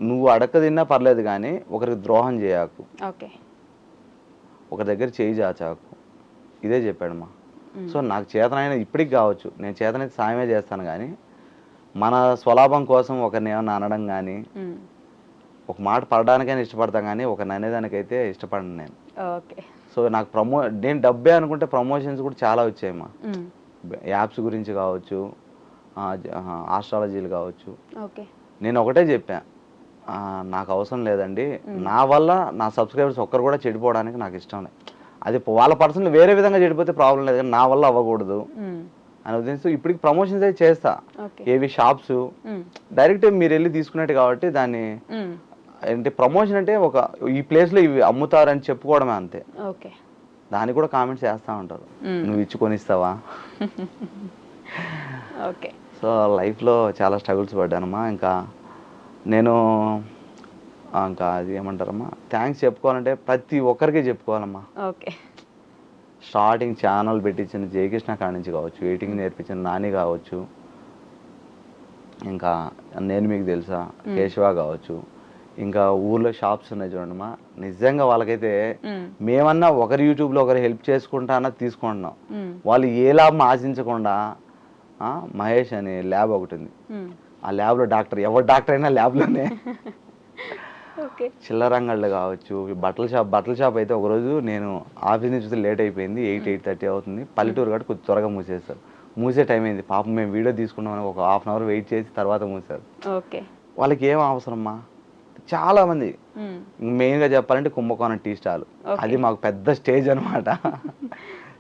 నువ్వు అడక్క తిన్నా పర్లేదు కానీ ఒకరికి ద్రోహం చేయకు, ఒకరి దగ్గర చేయి చాచాకు, ఇదే చెప్పాడమ్మా. సో నాకు చేతనైనా ఇప్పటికి కావచ్చు, నేను చేతనైతే సాయమే చేస్తాను కానీ మన స్వలాభం కోసం ఒకరిని ఏమన్నా అనడం కానీ ఒక మాట పడడానికైనా ఇష్టపడతాం కానీ ఒకరిని అనేదానికైతే ఇష్టపడను నేను. ఓకే. సో నాకు నేను డబ్బే అనుకుంటే ప్రమోషన్స్ కూడా చాలా వచ్చాయమ్మా. యాప్స్ గురించి కావచ్చు, ఆస్ట్రాలజీలు కావచ్చు. ఓకే. నేను ఒకటే చెప్పా, నాకు అవసరం లేదండి, నా వల్ల నా సబ్స్క్రైబర్స్ ఒక్కరు కూడా చెడిపోవడానికి నాకు ఇష్టం లేదు. అది వాళ్ళ పర్సనల్ వేరే విధంగా చెడిపోతే ప్రాబ్లం లేదు, కానీ నా వల్ల అవ్వకూడదు అని ఉద్దేశంతో ఇప్పటికి ప్రమోషన్స్ అయితే చేస్తా. ఏవి షాప్స్ డైరెక్ట్ మీరు వెళ్ళి తీసుకున్నట్టు కాబట్టి దాన్ని అంటే ప్రమోషన్ అంటే ఒక ఈ ప్లేస్లో ఇవి అమ్ముతారని చెప్పుకోవడమే అంతే. ఓకే. దానికి కూడా కామెంట్స్ చేస్తూ ఉంటారు, నువ్వు ఇచ్చి కొనిస్తావా. ఓకే. సో లైఫ్లో చాలా స్ట్రగుల్స్ పడ్డానమ్మా. ఇంకా నేను ఇంకా అది ఏమంటారమ్మా, థ్యాంక్స్ చెప్పుకోవాలంటే ప్రతి ఒక్కరికి చెప్పుకోవాలమ్మా. ఓకే. స్టార్టింగ్ ఛానల్ పెట్టించిన జయకృష్ణ కాడి నుంచి కావచ్చు, ఎడిటింగ్ నేర్పించిన నాని కావచ్చు, ఇంకా నేను మీకు తెలుసా కేశవ కావచ్చు, ఇంకా ఊర్లో షాప్స్ ఉన్నాయి చూడండిమా, నిజంగా వాళ్ళకైతే మేమన్నా ఒకరి యూట్యూబ్లో ఒకరు హెల్ప్ చేసుకుంటా అన్నది తీసుకుంటున్నాం. వాళ్ళు ఏ లాభం ఆశించకుండా మహేష్ అని ల్యాబ్ ఒకటి ఉంది, ఆ ల్యాబ్లో డాక్టర్, ఎవరు డాక్టర్ అయినా ల్యాబ్లోనే. చిల్లరంగళ్ళు కావచ్చు, బట్టల షాప్ అయితే ఒకరోజు నేను ఆఫీస్ నుంచి చూస్తే లేట్ అయిపోయింది, 8-8:30 అవుతుంది, పల్లెటూరు కాబట్టి కొంచెం త్వరగా మూసేస్తారు. మూసే టైం అయింది, పాపం మేము వీడియో తీసుకున్నామని ఒక హాఫ్ అన్ అవర్ వెయిట్ చేసి తర్వాత మూసారు. వాళ్ళకి ఏం అవసరమ్మా, చాలా మంది మెయిన్గా చెప్పాలంటే కుంభకోణం టీ స్టాల్, అది మాకు పెద్ద స్టేజ్ అనమాట.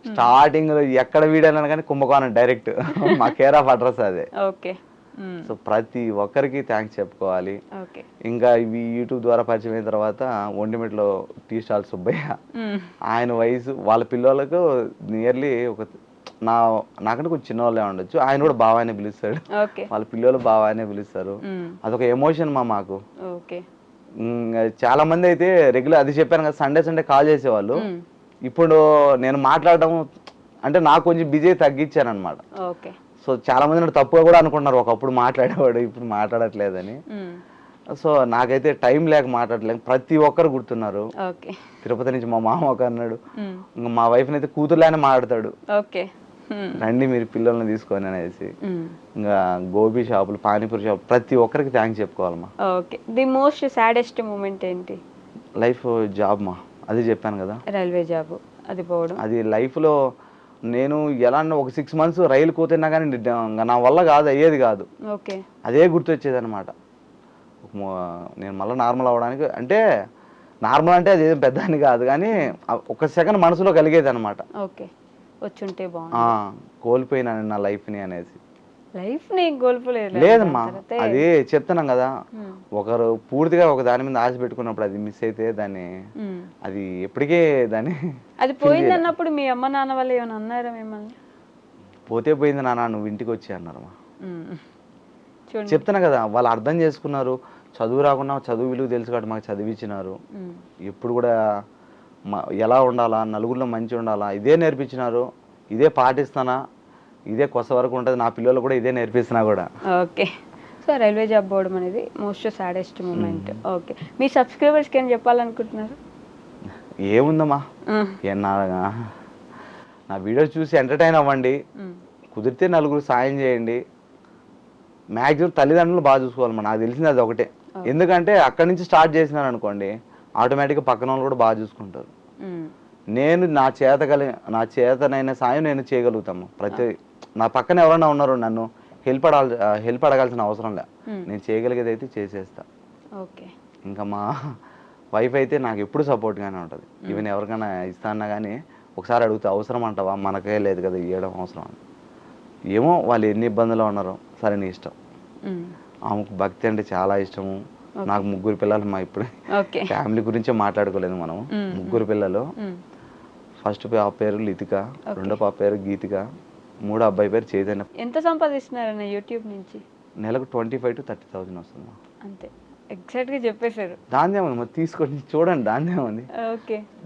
స్టార్టింగ్ ఎక్కడ వీడియో అయినా కానీ కుంభకోణం డైరెక్ట్ మా కేర్ ఆఫ్ అడ్రస్ అదే. సో ప్రతి ఒక్కరికి థ్యాంక్స్ చెప్పుకోవాలి. ఇంకా ఇవి యూట్యూబ్ ద్వారా పరిచయం అయిన తర్వాత ఒంటిమిట్లో టీ స్టాల్ సుబ్బయ్య, ఆయన వయసు వాళ్ళ పిల్లలకు నియర్లీ ఒక నాకంటే కొంచెం చిన్న వాళ్ళే ఉండొచ్చు, ఆయన కూడా బావానే పిలుస్తాడు, వాళ్ళ పిల్లలు బావానే పిలుస్తారు. అదొక ఎమోషన్ మాకు. చాలా మంది అయితే రెగ్యులర్, అది చెప్పాను కదా, సండే కాల్ చేసేవాళ్ళు. ఇప్పుడు నేను మాట్లాడడం అంటే నాకు కొంచెం బిజీ తగ్గించాను అనమాట. సో చాలా మంది తప్పుగా కూడా అనుకుంటున్నారు, ఒకప్పుడు మాట్లాడేవాడు ఇప్పుడు మాట్లాడట్లేదని. సో నాకైతే టైం లేక మాట్లాడలేదు, ప్రతి ఒక్కరు గుర్తున్నారు. తిరుపతి నుంచి మా మామ ఒక అన్నాడు, ఇంకా మా వైఫ్ని అయితే కూతురులానే మాట్లాడతాడు, రండి మీరు పిల్లల్ని తీసుకొని అనేసి. ఇంకా గోబీ షాపులు, పానీపూరి షాపులు, ప్రతి ఒక్కరికి థ్యాంక్స్ చెప్పుకోవాలమ్మా. ది మోస్ట్ సాడెస్ట్ మూమెంట్ ఏంటి? లైఫ్ జాబ్ మా, అది చెప్పాను కదా, రైల్వే జాబ్, అది పోవడం. అది లైఫ్లో నేను ఎలా ఒక 6 months రైలు కూతున్నా కానీ నా వల్ల కాదు, అయ్యేది కాదు, అదే గుర్తొచ్చేది అనమాట. నేను మళ్ళీ నార్మల్ అవ్వడానికి, అంటే నార్మల్ అంటే అది ఏం పెద్ద అని కాదు, కానీ ఒక సెకండ్ మనసులో కలిగేది అనమాట, కోల్పోయినా నా లైఫ్ని అనేసి. లేదమ్మా, అది చెప్తున్నాం కదా, ఒకరు పూర్తిగా ఒక దాని మీద ఆశ పెట్టుకున్నప్పుడు అది మిస్ అయితే దాన్ని అది ఎప్పటికే దాన్ని అది పోయింది అన్నప్పుడు మీ అమ్మ నాన్న వాళ్ళు ఏమైనా అన్నారా మిమ్మల్ని? పోతే పోయింది నాన్న, నువ్వు ఇంటికి వచ్చి అన్నారమ్మా. చెప్తున్నా కదా, వాళ్ళు అర్థం చేసుకున్నారు, చదువు రాకుండా చదువు విలువ తెలుసు కాబట్టి మాకు చదివించినారు. ఎప్పుడు కూడా ఎలా ఉండాలా, నలుగురిలో మంచి ఉండాలా ఇదే నేర్పించినారు, ఇదే పాటిస్తానా, ఇదే కొత్త వరకు ఉంటుంది, నా పిల్లలు కూడా ఇదే నేర్పిస్తున్నా కూడా. ఓకే. సో రైల్వే జాబ్ పోవడం అనేది మోస్ట్ సాడెస్ట్ మూమెంట్. ఓకే. మీ సబ్స్క్రైబర్స్కి ఏం చెప్పాలనుకుంటున్నారు? ఏముందమ్మా, నా వీడియోస్ చూసి ఎంటర్టైన్ అవ్వండి, కుదిరితే నలుగురు సాయం చేయండి, మ్యాక్సిమం తల్లిదండ్రులు బాగా చూసుకోవాలమ్మా, నాకు తెలిసింది అది ఒకటే. ఎందుకంటే అక్కడి నుంచి స్టార్ట్ చేసినాను అనుకోండి, ఆటోమేటిక్గా పక్కన వాళ్ళు కూడా బాగా చూసుకుంటారు. నేను నా చేతనైన సాయం నేను చేయగలుగుతాము. నా పక్కన ఎవరైనా ఉన్నారు, నన్ను హెల్ప్ అడగాల్సిన అవసరం లే, నేను చేయగలిగేది అయితే చేసేస్తా. ఇంకా మా వైఫ్ అయితే నాకు ఎప్పుడు సపోర్ట్గానే ఉంటుంది. ఈవెన్ ఎవరికైనా ఇస్తానా కానీ ఒకసారి అడుగుతా, అవసరం అంటావా, మనకే లేదు కదా ఇవ్వడం అవసరం అని. ఏమో వాళ్ళు ఎన్ని ఇబ్బందులు ఉన్నారో, సరే నీ ఇష్టం. ఆమెకు భక్తి అంటే చాలా ఇష్టము. నాకు 3 పిల్లలు, మా ఇప్పుడు ఫ్యామిలీ గురించే మాట్లాడుకోలేదు మనం. 3 పిల్లలు. ఫస్ట్ పాప పేరు లితిక, రెండో పాప పేరు గీతిక, మూడో అబ్బాయి పేరు చైతన్య. ఎంత సంపాదిస్తున్నారన్న యూట్యూబ్ నుంచి? నెలకు 25,000 to 30,000 వస్తుంది. అంతే, ఎగ్జాక్ట్ గా చెప్పేశారు. దాని ఏముంది, తీసుకొని చూడండి, దాని ఏముంది.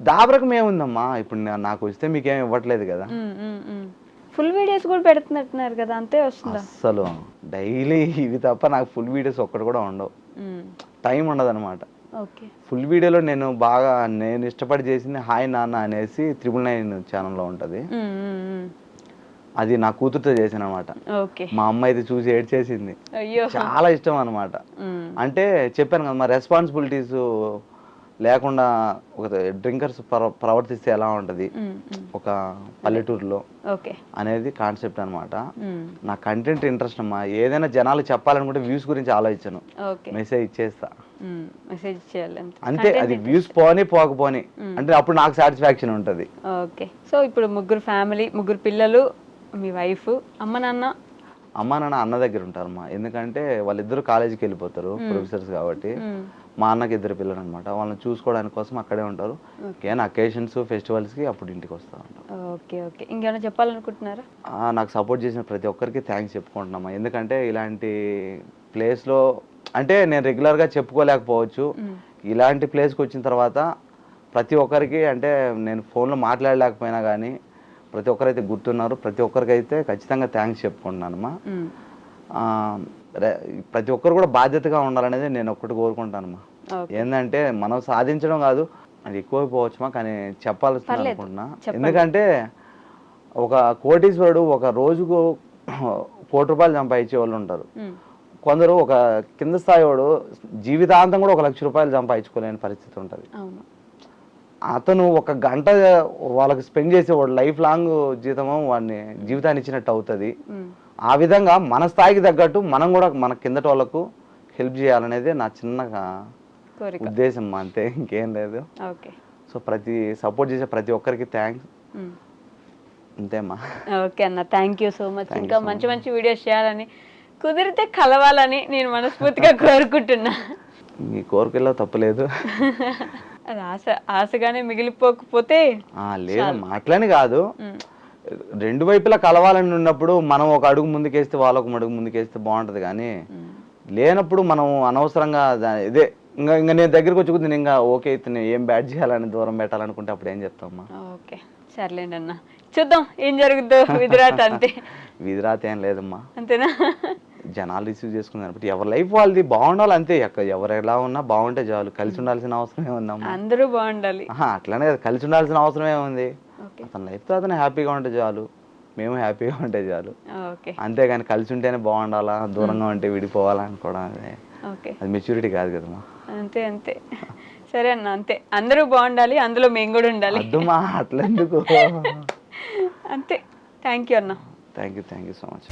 దాబరకం ఏముందమ్మా, ఇప్పుడు నాకు వస్తే మీకేం ఇవ్వట్లేదు కదా. ఫుల్ వీడియోస్ కూడా పెడుతున్నట్టున్నారు కదా, అంతే వస్తుందా? అసలు డైలీ ఇవి తప్ప నాకు ఫుల్ వీడియోస్ ఒక్కటి కూడా ఉండవు, టైం ఉండదు అనమాట. ఫుల్ వీడియోలో నేను ఇష్టపడి చేసింది హాయ్ నాన్న అనేసి 999 ఛానల్లో ఉంటుంది, అది నా కూతురుతో చేసిన అనమాట. మా అమ్మ అయితే చూసి ఏడ్చేసింది, చాలా ఇష్టం అనమాట. అంటే చెప్పాను కదా, మా రెస్పాన్సిబిలిటీస్ లేకుండా ఒక డ్రింకర్స్ ప్రవర్తిస్తే ఎలా ఉంటుంది ఒక పల్లెటూరులో ఓకే అనేది కాన్సెప్ట్ అనమాట. నా కంటెంట్ ఇంట్రెస్ట్ అమ్మా, ఏదైనా జనాలు చెప్పాలనుకుంటే వ్యూస్ గురించి ఆలోచించను, ఓకే మెసేజ్ ఇచ్చేస్తా మెసేజ్ చేయాలి అంతే. అది వ్యూస్ పోకపోని అంటే అప్పుడు నాకు సాటిస్ఫాక్షన్ ఉంటుంది. ఓకే. సో ఇప్పుడు ముగ్గురు ఫ్యామిలీ, ముగ్గురు పిల్లలు, మీ వైఫ్, అమ్మ నాన్న అన్న దగ్గర ఉంటారమ్మా. ఎందుకంటే వాళ్ళిద్దరు కాలేజీకి వెళ్ళిపోతారు, ప్రొఫెసర్స్ కాబట్టి. మా అన్నకి 2 పిల్లలు అనమాట, వాళ్ళని చూసుకోవడానికి కోసం అక్కడే ఉంటారు. ఏమైనా అకేషన్స్ ఫెస్టివల్స్కి అప్పుడు ఇంటికి వస్తూ ఉంటారు. Okay okay. ఇంకేమైనా చెప్పాలనుకుంటున్నారా? నాకు సపోర్ట్ చేసిన ప్రతి ఒక్కరికి థ్యాంక్స్ చెప్పుకుంటున్నామా. ఎందుకంటే ఇలాంటి ప్లేస్లో అంటే నేను రెగ్యులర్గా చెప్పుకోలేకపోవచ్చు, ఇలాంటి ప్లేస్కి వచ్చిన తర్వాత ప్రతి ఒక్కరికి అంటే నేను ఫోన్లో మాట్లాడలేకపోయినా కానీ ప్రతి ఒక్కరైతే గుర్తున్నారు. ప్రతి ఒక్కరికైతే ఖచ్చితంగా థ్యాంక్స్ చెప్పుకుంటున్నానమ్మా. ప్రతి ఒక్కరు కూడా బాధ్యతగా ఉండాలనేది నేను ఒక్కటి కోరుకుంటానమ్మా. ఏంటంటే మనం సాధించడం కాదు, అది ఎక్కువైపోవచ్చుమా, కానీ చెప్పాల్సింది అనుకుంటున్నా. ఎందుకంటే ఒక కోటీశ్వరుడు ఒక రోజుకు 1 కోటి రూపాయలు సంపాదించే వాళ్ళు ఉంటారు. కొందరు ఒక కింద స్థాయి వాడు జీవితాంతం కూడా 1 లక్ష రూపాయలు సంపాదించుకోలేని పరిస్థితి ఉంటుంది. అతను 1 గంట వాళ్ళకి స్పెండ్ చేసేవాడు లైఫ్ లాంగ్ జీతము వాడిని జీవితాన్ని ఇచ్చినట్టు అవుతుంది. ఆ విధంగా మన స్థాయికి తగ్గట్టు మనం కూడా మన కిందటి వాళ్ళకు హెల్ప్ చేయాలనేది నా చిన్న ఉద్దేశం, అంతే, ఇంకేం లేదు. సో సపోర్ట్ చేసే ప్రతి ఒక్కరికి థ్యాంక్స్, అంతేమ్మా. ఓకే అన్న, థ్యాంక్ యూ సో మచ్. ఇంకా మంచి మంచి వీడియోస్ చేయాలని, కుదిరితే కలవాలని నేను మనస్ఫూర్తిగా కోరుకుంటున్నా. మీ కోరికల్లో తప్పలేదు. అది ఆశగానే మిగిలిపోకపోతే లేదు, అట్లని కాదు, 2 వైపులా కలవాలని ఉన్నప్పుడు మనం ఒక అడుగు ముందుకేస్తే వాళ్ళు ఒక అడుగు ముందుకేస్తే బాగుంటది. కానీ లేనప్పుడు మనం అనవసరంగా ఇదే ఇంకా నేను దగ్గరికి వచ్చి నేను ఇంకా ఓకే ఇతను ఏం బ్యాడ్ చేయాలని దూరం పెట్టాలనుకుంటే అప్పుడు ఏం చెప్తామా. ఓకే సర్లేండి అన్న, చూద్దాం ఏం జరుగుతుందో. విధిరాత అంతే. విధిరాత ఏం లేదమ్మా, అంతేనా? జనాలు రిసీవ్ చేసుకున్నారు బట్టి ఎవరి లైఫ్ వాళ్ళది బాగుండాలి అంతే. ఎవరు ఎలా ఉన్నా బాగుంటే చాలు. కలిసి ఉండాల్సిన అవసరం ఏముందమ్మా? అందరూ బాగుండాలి. అట్లానే కదా, కలిసి ఉండాల్సిన అవసరం ఏముంది? అతని లైఫ్తో అతను హ్యాపీగా ఉంటే చాలు, మేము హ్యాపీగా ఉంటే చాలు. అంతేగాని కలిసి ఉంటేనే బాగుండాలా, దూరంగా ఉంటే విడిపోవాలా అనుకోవడం అది మెచ్యూరిటీ కాదు కదమ్మా. అంతే అంతే. సరే అన్న, అంతే, అందరూ బాగుండాలి, అందులో మేము కూడా ఉండాలి. అద్దమ్మా అట్లెందుకు? అంతే. థ్యాంక్ యూ అన్న. Thank you so much.